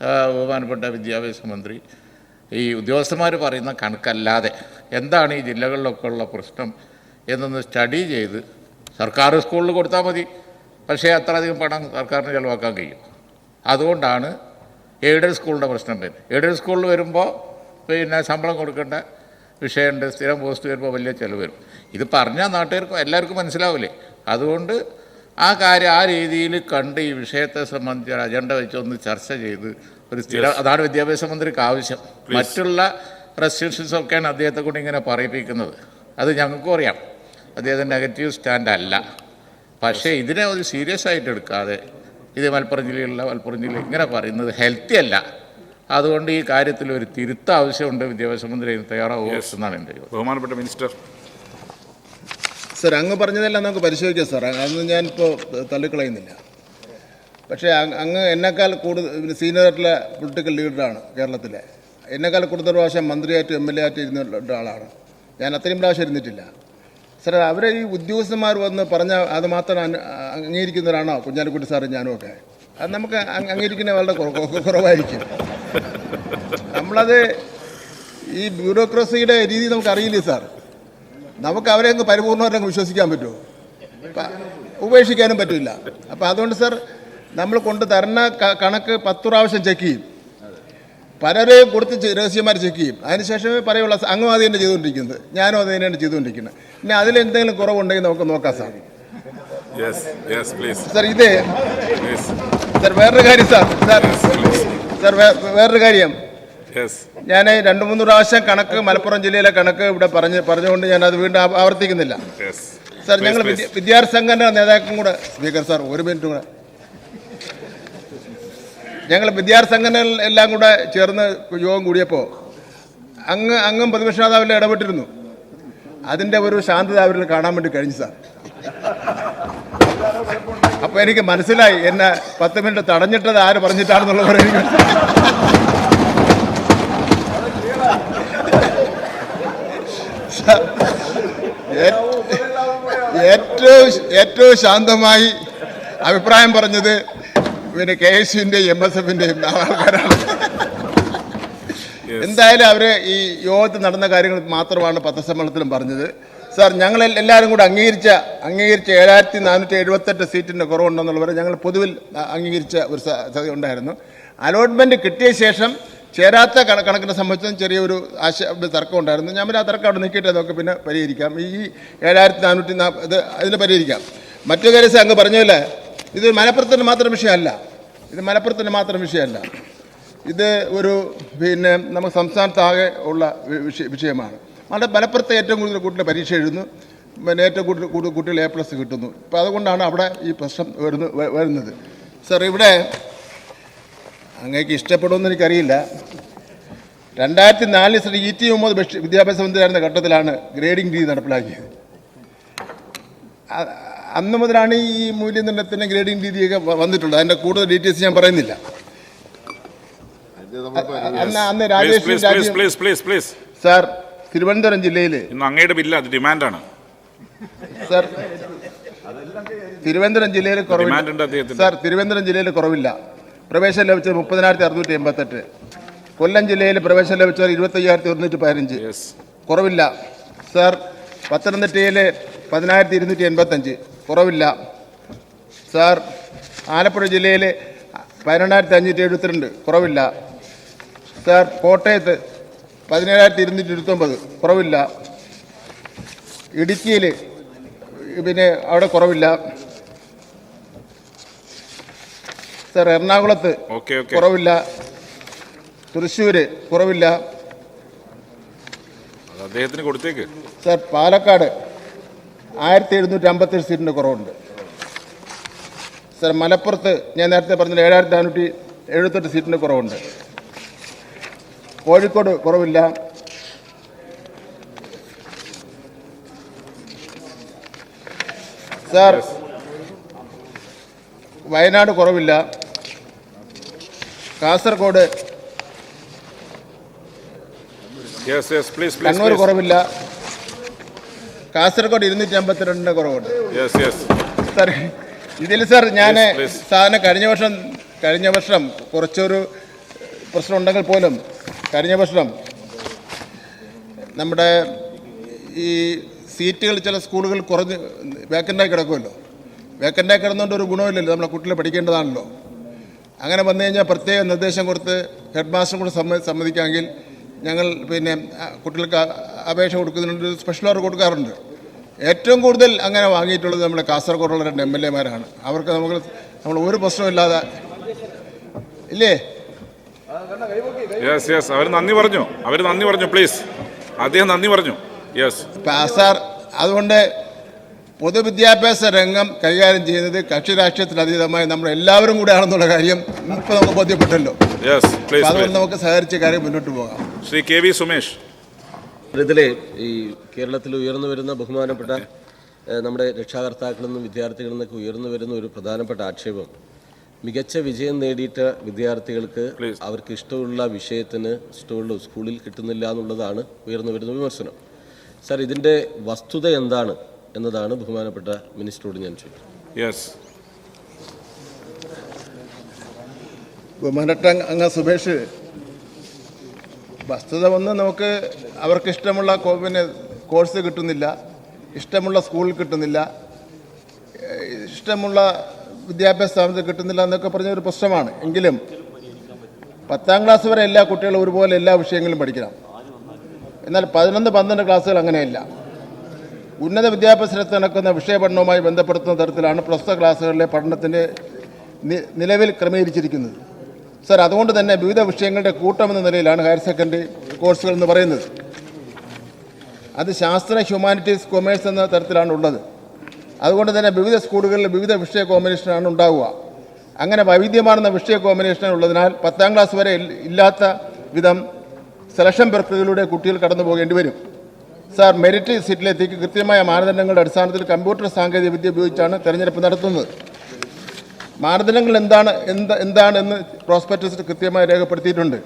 ബഹുമാനപ്പെട്ട വിദ്യാഭ്യാസ മന്ത്രി ഈ ഉദ്യോഗസ്ഥന്മാർ പറയുന്ന കണക്കല്ലാതെ എന്താണ് ഈ ജില്ലകളിലൊക്കെ ഉള്ള പ്രശ്നം എന്നൊന്ന് സ്റ്റഡി ചെയ്ത് സർക്കാർ സ്കൂളിൽ കൊടുത്താൽ മതി. പക്ഷേ അത്ര അധികം പണം സർക്കാരിന് ചിലവാക്കാൻ കഴിയും. അതുകൊണ്ടാണ് എയ്ഡഡ് സ്കൂളിൻ്റെ പ്രശ്നം വരുന്നത്. എയ്ഡഡ് സ്കൂളിൽ വരുമ്പോൾ പിന്നെ ശമ്പളം കൊടുക്കേണ്ട വിഷയമുണ്ട്, സ്ഥിരം പോസ്റ്റ് വരുമ്പോൾ വലിയ ചിലവ് വരും. ഇത് പറഞ്ഞാൽ നാട്ടുകാർക്കും എല്ലാവർക്കും മനസ്സിലാവില്ലേ? അതുകൊണ്ട് ആ കാര്യം ആ രീതിയിൽ കണ്ട് ഈ വിഷയത്തെ സംബന്ധിച്ച് ഒരു അജണ്ട വെച്ചൊന്ന് ചർച്ച ചെയ്ത് ഒരു സ്ഥിരം, അതാണ് വിദ്യാഭ്യാസ മന്ത്രിക്ക് ആവശ്യം. മറ്റുള്ള റെസ്ട്രിക്ഷൻസൊക്കെയാണ് അദ്ദേഹത്തെ കൊണ്ട് ഇങ്ങനെ പറയിപ്പിക്കുന്നത്. അത് ഞങ്ങൾക്കും അറിയാം, അദ്ദേഹത്തിൻ്റെ നെഗറ്റീവ് സ്റ്റാൻഡ് അല്ല. പക്ഷേ ഇതിനെ ഒരു സീരിയസ് ആയിട്ട് എടുക്കാതെ ഇത് മലപ്പുറം ജില്ല ഇങ്ങനെ പറയുന്നത് ഹെൽത്തി അല്ല. അതുകൊണ്ട് ഈ കാര്യത്തിൽ ഒരു തിരുത്ത ആവശ്യമുണ്ട്. വിദ്യാഭ്യാസ മന്ത്രി തയ്യാറാവുക എന്നാണ് എൻ്റെ ബഹുമാനപ്പെട്ട മിനിസ്റ്റർ. സർ, അങ്ങ് പറഞ്ഞതെല്ലാം നമുക്ക് പരിശോധിക്കാം സാർ, അതൊന്നും ഞാനിപ്പോൾ തള്ളിക്കളയുന്നില്ല. പക്ഷേ അങ്ങ് എന്നെക്കാൾ കൂടുതൽ സീനിയറായിട്ടുള്ള പൊളിറ്റിക്കൽ ലീഡറാണ് കേരളത്തിലെ. എന്നെക്കാൾ കൂടുതൽ പ്രാവശ്യം മന്ത്രിയായിട്ടും MLA ആയിട്ട് ഇരുന്ന ആളാണ് ഞാൻ. അത്രയും പ്രാവശ്യം ഇരുന്നിട്ടില്ല സാർ. അവരെ ഈ ഉദ്യോഗസ്ഥന്മാർ വന്ന് പറഞ്ഞാൽ അത് മാത്രം അംഗീകരിക്കുന്നവരാണോ കുഞ്ഞാലിക്കുട്ടി സാറും ഞാനും ഒക്കെ? അത് നമുക്ക് അംഗീകരിക്കുന്നത് വളരെ കുറവായിരിക്കും. നമ്മളത് ഈ ബ്യൂറോക്രസിയുടെ രീതി നമുക്കറിയില്ലേ സാർ. നമുക്ക് അവരെ അങ്ങ് പരിപൂർണ്ണമായിട്ട് അങ്ങ് വിശ്വസിക്കാൻ പറ്റുമോ? ഉപേക്ഷിക്കാനും പറ്റില്ല. അപ്പോൾ അതുകൊണ്ട് സാർ, നമ്മൾ കൊണ്ട് തരുന്ന കണക്ക് 10 പ്രാവശ്യം ചെക്ക് ചെയ്യും, പലരെയും കൊടുത്ത് രഹസ്യമാർ ചെക്ക് ചെയ്യും. അതിനുശേഷമേ പറയുള്ള. അങ്ങും അത് തന്നെ ചെയ്തുകൊണ്ടിരിക്കുന്നത്, ഞാനും അത് തന്നെയാണ് ചെയ്തുകൊണ്ടിരിക്കുന്നത്. പിന്നെ അതിലെന്തെങ്കിലും കുറവുണ്ടെങ്കിൽ നമുക്ക് നോക്കാം സാർ. സാർ ഇത് സാർ വേറൊരു കാര്യം സാർ വേറൊരു കാര്യം, ഞാൻ 2-3 പ്രാവശ്യം കണക്ക് മലപ്പുറം ജില്ലയിലെ കണക്ക് ഇവിടെ പറഞ്ഞുകൊണ്ട് ഞാൻ അത് വീണ്ടും ആവർത്തിക്കുന്നില്ല സാർ. ഞങ്ങൾ വിദ്യാർത്ഥി സംഘടന നേതാക്കളും കൂടെ, സ്പീക്കർ സാർ 1 മിനിറ്റ് കൂടെ, ഞങ്ങൾ വിദ്യാർത്ഥി സംഘടനകൾ എല്ലാം കൂടെ ചേർന്ന് യോഗം കൂടിയപ്പോൾ അങ്ങും പ്രതിപക്ഷ നേതാവിൽ ഇടപെട്ടിരുന്നു. അതിൻ്റെ ഒരു ശാന്തത അവരിൽ കാണാൻ വേണ്ടി കഴിഞ്ഞു സാർ. അപ്പോൾ എനിക്ക് മനസ്സിലായി എന്നെ 10 മിനിറ്റ് തടഞ്ഞിട്ടത് ആര് പറഞ്ഞിട്ടാണെന്നുള്ളത് എനിക്ക് ഏറ്റവും ശാന്തമായി അഭിപ്രായം പറഞ്ഞത് പിന്നെ KSUവിൻ്റെയും MSFിൻ്റെയും ആൾക്കാരാണ്. എന്തായാലും അവർ ഈ യോഗത്തിൽ നടന്ന കാര്യങ്ങൾ മാത്രമാണ് പത്രസമ്മേളനത്തിലും പറഞ്ഞത് സാർ. ഞങ്ങൾ എല്ലാവരും കൂടെ അംഗീകരിച്ച 7478 സീറ്റിൻ്റെ കുറവുണ്ടെന്നുള്ളവരെ ഞങ്ങൾ പൊതുവിൽ അംഗീകരിച്ച ഒരു സ്ഥിതി ഉണ്ടായിരുന്നു. അലോട്ട്മെൻറ്റ് കിട്ടിയ ശേഷം ചേരാത്ത കണക്കിനെ സംബന്ധിച്ചും ചെറിയൊരു തർക്കം ഉണ്ടായിരുന്നു. ഞാൻ ആ തർക്കം അവിടെ നിൽക്കട്ടെ, നമുക്ക് പിന്നെ പരിഹരിക്കാം. ഈ 7440 അതിന് പരിഹരിക്കാം. മറ്റു കാര്യം അങ്ങ് പറഞ്ഞല്ലേ, ഇത് മലപ്പുറത്തിൻ്റെ മാത്രം വിഷയമല്ല. ഇത് ഒരു പിന്നെ നമുക്ക് സംസ്ഥാനത്താകെ ഉള്ള വിഷയമാണ്. മലപ്പുറത്ത് ഏറ്റവും കൂടുതൽ കുട്ടികൾ പരീക്ഷ എഴുതുന്നു, പിന്നെ ഏറ്റവും കൂടുതൽ കുട്ടികൾ A+ കിട്ടുന്നു. അപ്പോൾ അതുകൊണ്ടാണ് അവിടെ ഈ പ്രശ്നം വരുന്നത് സാർ. ഇവിടെ അങ്ങേക്ക് ഇഷ്ടപ്പെടുമെന്ന് എനിക്കറിയില്ല. 2004 ശ്രീ E.T. മുഹമ്മദ് വിദ്യാഭ്യാസ മന്ത്രിയായിരുന്ന ഘട്ടത്തിലാണ് ഗ്രേഡിംഗ് രീതി നടപ്പിലാക്കിയത്. അന്ന് മുതലാണ് ഈ മൂല്യനിർണ്ണയത്തിൻ്റെ ഗ്രേഡിംഗ് രീതിയൊക്കെ വന്നിട്ടുള്ളത്. അതിൻ്റെ കൂടുതൽ ഡീറ്റെയിൽസ് ഞാൻ പറയുന്നില്ല. അന്ന് രാജേഷ് സാർ തിരുവനന്തപുരം ജില്ലയിൽ അങ്ങയുടെ ബില്ല് അത് ഡിമാൻഡാണ് സാർ. തിരുവനന്തപുരം ജില്ലയിൽ കുറവില്ല സാർ. തിരുവനന്തപുരം ജില്ലയിൽ കുറവില്ല. പ്രവേശനം ലഭിച്ചത് 30,688. കൊല്ലം ജില്ലയിൽ പ്രവേശനം ലഭിച്ചവർ 25,115. കുറവില്ല സാർ. പത്തനംതിട്ടയിൽ 10,285. കുറവില്ല സാർ. ആലപ്പുഴ ജില്ലയിൽ 12,572. കുറവില്ല സാർ. കോട്ടയത്ത് 17,229. കുറവില്ല. ഇടുക്കിയിൽ പിന്നെ അവിടെ കുറവില്ല സാർ. എറണാകുളത്ത് കുറവില്ല. തൃശ്ശൂർ കുറവില്ല അദ്ദേഹത്തിന് കൊടുത്തേക്ക് സാർ. പാലക്കാട് 1757 സീറ്റിൻ്റെ കുറവുണ്ട് സാർ. മലപ്പുറത്ത് ഞാൻ നേരത്തെ പറഞ്ഞ 7478 സീറ്റിൻ്റെ കുറവുണ്ട്. കോഴിക്കോട് കുറവില്ല സാർ. വയനാട് കുറവില്ല. കാസർഗോഡ്, കണ്ണൂർ കുറവില്ല. കാസർഗോഡ് 252 കുറവുണ്ട് സാർ. ഇതിൽ സാർ ഞാൻ സാധാരണ കഴിഞ്ഞ വർഷം കുറച്ചൊരു പ്രശ്നം ഉണ്ടെങ്കിൽ പോലും കഴിഞ്ഞ വർഷം നമ്മുടെ ഈ സീറ്റുകൾ ചില സ്കൂളുകൾ കുറഞ്ഞ് വേക്കൻ്റായി കിടക്കുമല്ലോ. വേക്കൻ്റായി കിടന്നുകൊണ്ട് ഒരു ഗുണമില്ലല്ലോ, നമ്മളെ കുട്ടികൾ പഠിക്കേണ്ടതാണല്ലോ. അങ്ങനെ വന്നു കഴിഞ്ഞാൽ പ്രത്യേക നിർദ്ദേശം കൊടുത്ത് ഹെഡ് മാസ്റ്റർ കൂടെ സമ്മതിക്കാമെങ്കിൽ ഞങ്ങൾ പിന്നെ കുട്ടികൾക്ക് അപേക്ഷ കൊടുക്കുന്നതിന് സ്പെഷ്യൽ ഓർഡർ കൊടുക്കാറുണ്ട്. ഏറ്റവും കൂടുതൽ അങ്ങനെ വാങ്ങിയിട്ടുള്ളത് നമ്മുടെ കാസർഗോഡുള്ള 2 MLA-മാരാണ്. അവർക്ക് നമ്മൾ ഒരു പ്രശ്നമില്ലാതെ ഇല്ലേ? യെസ് അവർ നന്ദി പറഞ്ഞു പ്ലീസ്. അദ്ദേഹം നന്ദി പറഞ്ഞു. യെസ് സാർ, അതുകൊണ്ട് പൊതുവിദ്യാഭ്യാസ രംഗം കൈകാര്യം ചെയ്യുന്നത് കക്ഷി രാഷ്ട്രീയത്തിന് അതീതമായി നമ്മൾ എല്ലാവരും കൂടെ ആണെന്നുള്ള കാര്യം ഇപ്പോൾ നമുക്ക് ബോധ്യപ്പെട്ടല്ലോ. അതുകൊണ്ട് നമുക്ക് സഹകരിച്ച കാര്യം മുന്നോട്ട് പോകാം. ശ്രീ KV സുമേഷ്. ഇതിലെ ഈ കേരളത്തിൽ ഉയർന്നു വരുന്ന ബഹുമാനപ്പെട്ട നമ്മുടെ രക്ഷാകർത്താക്കളിൽ നിന്നും വിദ്യാർത്ഥികളിൽ നിന്നൊക്കെ ഉയർന്നു വരുന്ന ഒരു പ്രധാനപ്പെട്ട ആക്ഷേപം, മികച്ച വിജയം നേടിയിട്ട വിദ്യാർത്ഥികൾക്ക് അവർക്ക് ഇഷ്ടമുള്ള വിഷയത്തിന് ഇഷ്ടമുള്ള സ്കൂളിൽ കിട്ടുന്നില്ല എന്നുള്ളതാണ് ഉയർന്നു വരുന്ന വിമർശനം. സാർ, ഇതിൻ്റെ വസ്തുത എന്താണ് എന്നതാണ് ബഹുമാനപ്പെട്ട മിനിസ്റ്ററോട് ഞാൻ ചോദിക്കുന്നത്. ബഹുമാനപ്പെട്ട അങ്ങ് സുമേഷ്, വസ്തുത ഒന്ന്, നമുക്ക് അവർക്ക് ഇഷ്ടമുള്ള പിന്നെ കോഴ്സ് കിട്ടുന്നില്ല, ഇഷ്ടമുള്ള സ്കൂളിൽ കിട്ടുന്നില്ല, ഇഷ്ടമുള്ള വിദ്യാഭ്യാസ സ്ഥാപനത്തിൽ കിട്ടുന്നില്ല എന്നൊക്കെ പറഞ്ഞൊരു പ്രശ്നമാണ്. എങ്കിലും 10ാം ക്ലാസ് വരെ എല്ലാ കുട്ടികളും ഒരുപോലെ എല്ലാ വിഷയങ്ങളും പഠിക്കണം. എന്നാൽ 11, 12 ക്ലാസ്സുകൾ അങ്ങനെയല്ല. ഉന്നത വിദ്യാഭ്യാസത്തിൽ നടക്കുന്ന വിഷയപഠനവുമായി ബന്ധപ്പെടുത്തുന്ന തരത്തിലാണ് പ്രസ്തുത ക്ലാസ്സുകളിലെ പഠനത്തിൻ്റെ നിലവിൽ ക്രമീകരിച്ചിരിക്കുന്നത്. സർ, അതുകൊണ്ട് തന്നെ വിവിധ വിഷയങ്ങളുടെ കൂട്ടമെന്ന നിലയിലാണ് ഹയർ സെക്കൻഡറി കോഴ്സുകൾ എന്ന് പറയുന്നത്. അത് ശാസ്ത്ര, ഹ്യൂമാനിറ്റീസ്, കൊമേഴ്സ് എന്ന തരത്തിലാണ് ഉള്ളത്. അതുകൊണ്ട് തന്നെ വിവിധ സ്കൂളുകളിൽ വിവിധ വിഷയ കോമ്പിനേഷനാണ് ഉണ്ടാവുക. അങ്ങനെ വൈവിധ്യമാർന്ന വിഷയ കോമ്പിനേഷൻ ഉള്ളതിനാൽ 10ാം ക്ലാസ് വരെ ഇല്ലാത്ത വിധം സെലക്ഷൻ പ്രക്രിയയിലൂടെ കുട്ടികൾ കടന്നു പോകേണ്ടി വരും. സാർ, മെറിറ്റ് സീറ്റിലെത്തിക്ക് കൃത്യമായ മാനദണ്ഡങ്ങളുടെ അടിസ്ഥാനത്തിൽ കമ്പ്യൂട്ടർ സാങ്കേതിക വിദ്യ ഉപയോഗിച്ചാണ് തെരഞ്ഞെടുപ്പ് നടത്തുന്നത്. മാനദണ്ഡങ്ങൾ എന്താണെന്ന് പ്രോസ്പെക്ടസിൽ കൃത്യമായി രേഖപ്പെടുത്തിയിട്ടുണ്ട്.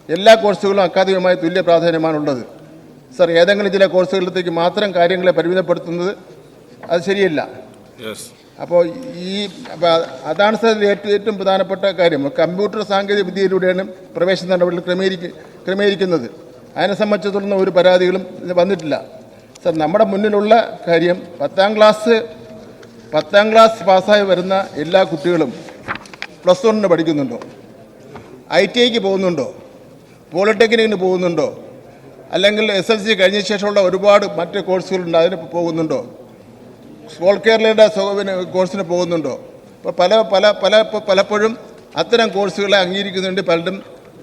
എല്ലാ കോഴ്സുകളും അക്കാദമികമായി തുല്യ പ്രാധാന്യമാണുള്ളത്. സാർ, ഏതെങ്കിലും ചില കോഴ്സുകളിലേക്ക് മാത്രം കാര്യങ്ങളെ പരിമിതപ്പെടുത്തുന്നത് അത് ശരിയല്ല. അപ്പോൾ അതാണ് സാർ ഏറ്റവും പ്രധാനപ്പെട്ട കാര്യം. കമ്പ്യൂട്ടർ സാങ്കേതിക വിദ്യയിലൂടെയാണ് പ്രവേശന നടപടികൾ ക്രമീകരിക്കുന്നത്. അതിനെ സംബന്ധിച്ചിടത്തോളം ഒരു പരാതികളും വന്നിട്ടില്ല. സാർ, നമ്മുടെ മുന്നിലുള്ള കാര്യം 10ാം ക്ലാസ് പാസ്സായി വരുന്ന എല്ലാ കുട്ടികളും +1 പഠിക്കുന്നുണ്ടോ, ITIക്ക് പോകുന്നുണ്ടോ, പോളിടെക്നിക്കിന് പോകുന്നുണ്ടോ, അല്ലെങ്കിൽ SLC കഴിഞ്ഞ ശേഷമുള്ള ഒരുപാട് മറ്റ് കോഴ്സുകളുണ്ട്, അതിന് പോകുന്നുണ്ടോ, സ്കോൾ കേരളയുടെ കോഴ്സിന് പോകുന്നുണ്ടോ? അപ്പോൾ പലപ്പോഴും അത്തരം കോഴ്സുകളെ അംഗീകരിക്കുന്നുണ്ട്, പലരും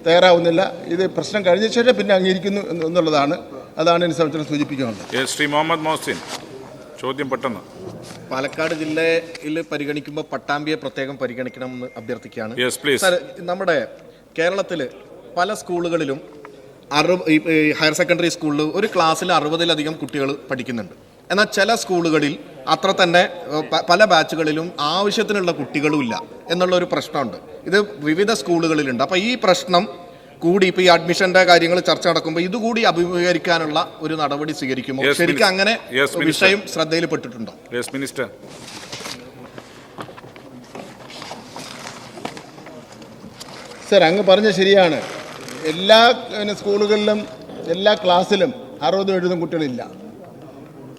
തയ്യാറാവുന്നില്ല. ഇത് പ്രശ്നം കഴിഞ്ഞ ശേഷം പിന്നെ അംഗീകരിക്കുന്നു എന്നുള്ളതാണ്. അതാണ് എന്നെ സംബന്ധിച്ച് സൂചിപ്പിക്കാനുള്ളത്. ശ്രീ മുഹമ്മദ് മോഹസിൻ, ചോദ്യം പെട്ടെന്ന്. പാലക്കാട് ജില്ലയിൽ പരിഗണിക്കുമ്പോൾ പട്ടാമ്പിയെ പ്രത്യേകം പരിഗണിക്കണമെന്ന് അഭ്യർത്ഥിക്കുകയാണ്. സാർ, നമ്മുടെ കേരളത്തിൽ പല സ്കൂളുകളിലും ഹയർ സെക്കൻഡറി സ്കൂളിൽ ഒരു ക്ലാസ്സിൽ 60-ലധികം കുട്ടികൾ പഠിക്കുന്നുണ്ട്. എന്നാൽ ചില സ്കൂളുകളിൽ അത്ര തന്നെ പല ബാച്ചുകളിലും ആവശ്യത്തിനുള്ള കുട്ടികളും ഇല്ല എന്നുള്ളൊരു പ്രശ്നമുണ്ട്. ഇത് വിവിധ സ്കൂളുകളിലുണ്ട്. അപ്പോൾ ഈ പ്രശ്നം കൂടി ഇപ്പോൾ ഈ അഡ്മിഷന്റെ കാര്യങ്ങൾ ചർച്ച നടക്കുമ്പോൾ ഇതുകൂടി അഭിമുഖീകരിക്കാനുള്ള ഒരു നടപടി സ്വീകരിക്കുമോ? ശരിക്കും അങ്ങനെ വിഷയം ശ്രദ്ധയിൽപ്പെട്ടിട്ടുണ്ടോ? മിനിസ്റ്റർ. സർ, അങ്ങ് പറഞ്ഞ ശരിയാണ്. എല്ലാ സ്കൂളുകളിലും എല്ലാ ക്ലാസ്സിലും 60-70 കുട്ടികളില്ല.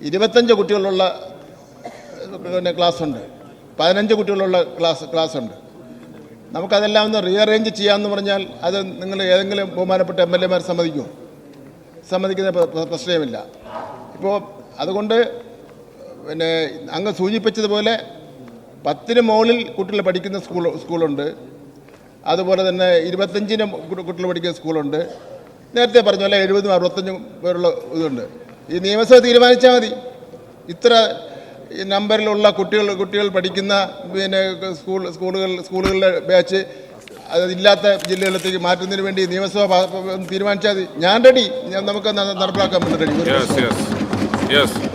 25 കുട്ടികളുള്ള ക്ലാസ്സുണ്ട്, 15 കുട്ടികളുള്ള ക്ലാസ്സുണ്ട്. നമുക്കതെല്ലാം ഒന്ന് റീഅറേഞ്ച് ചെയ്യാമെന്ന് പറഞ്ഞാൽ അത് നിങ്ങൾ ഏതെങ്കിലും ബഹുമാനപ്പെട്ട MLA-മാർ സമ്മതിക്കുന്ന പ്രശ്നമില്ല. ഇപ്പോൾ അതുകൊണ്ട് അങ്ങ് സൂചിപ്പിച്ചതുപോലെ 10-ന് മുകളിൽ കുട്ടികൾ പഠിക്കുന്ന സ്കൂളുണ്ട്. അതുപോലെ തന്നെ 25-ന് കുട്ടികൾ പഠിക്കുന്ന സ്കൂളുണ്ട്. നേരത്തെ പറഞ്ഞ പോലെ 70-ഉം 65-ഉം പേരുള്ള ഇതുണ്ട്. ഈ നിയമസഭ തീരുമാനിച്ചാൽ മതി. ഇത്ര നമ്പറിലുള്ള കുട്ടികൾ പഠിക്കുന്ന സ്കൂളുകളിലെ ബാച്ച് അതില്ലാത്ത ജില്ലകളിലേക്ക് മാറ്റുന്നതിന് വേണ്ടി നിയമസഭ തീരുമാനിച്ചാൽ മതി. ഞാൻ റെഡി. നമുക്ക് നടപ്പിലാക്കാൻ പറ്റും. റെഡി.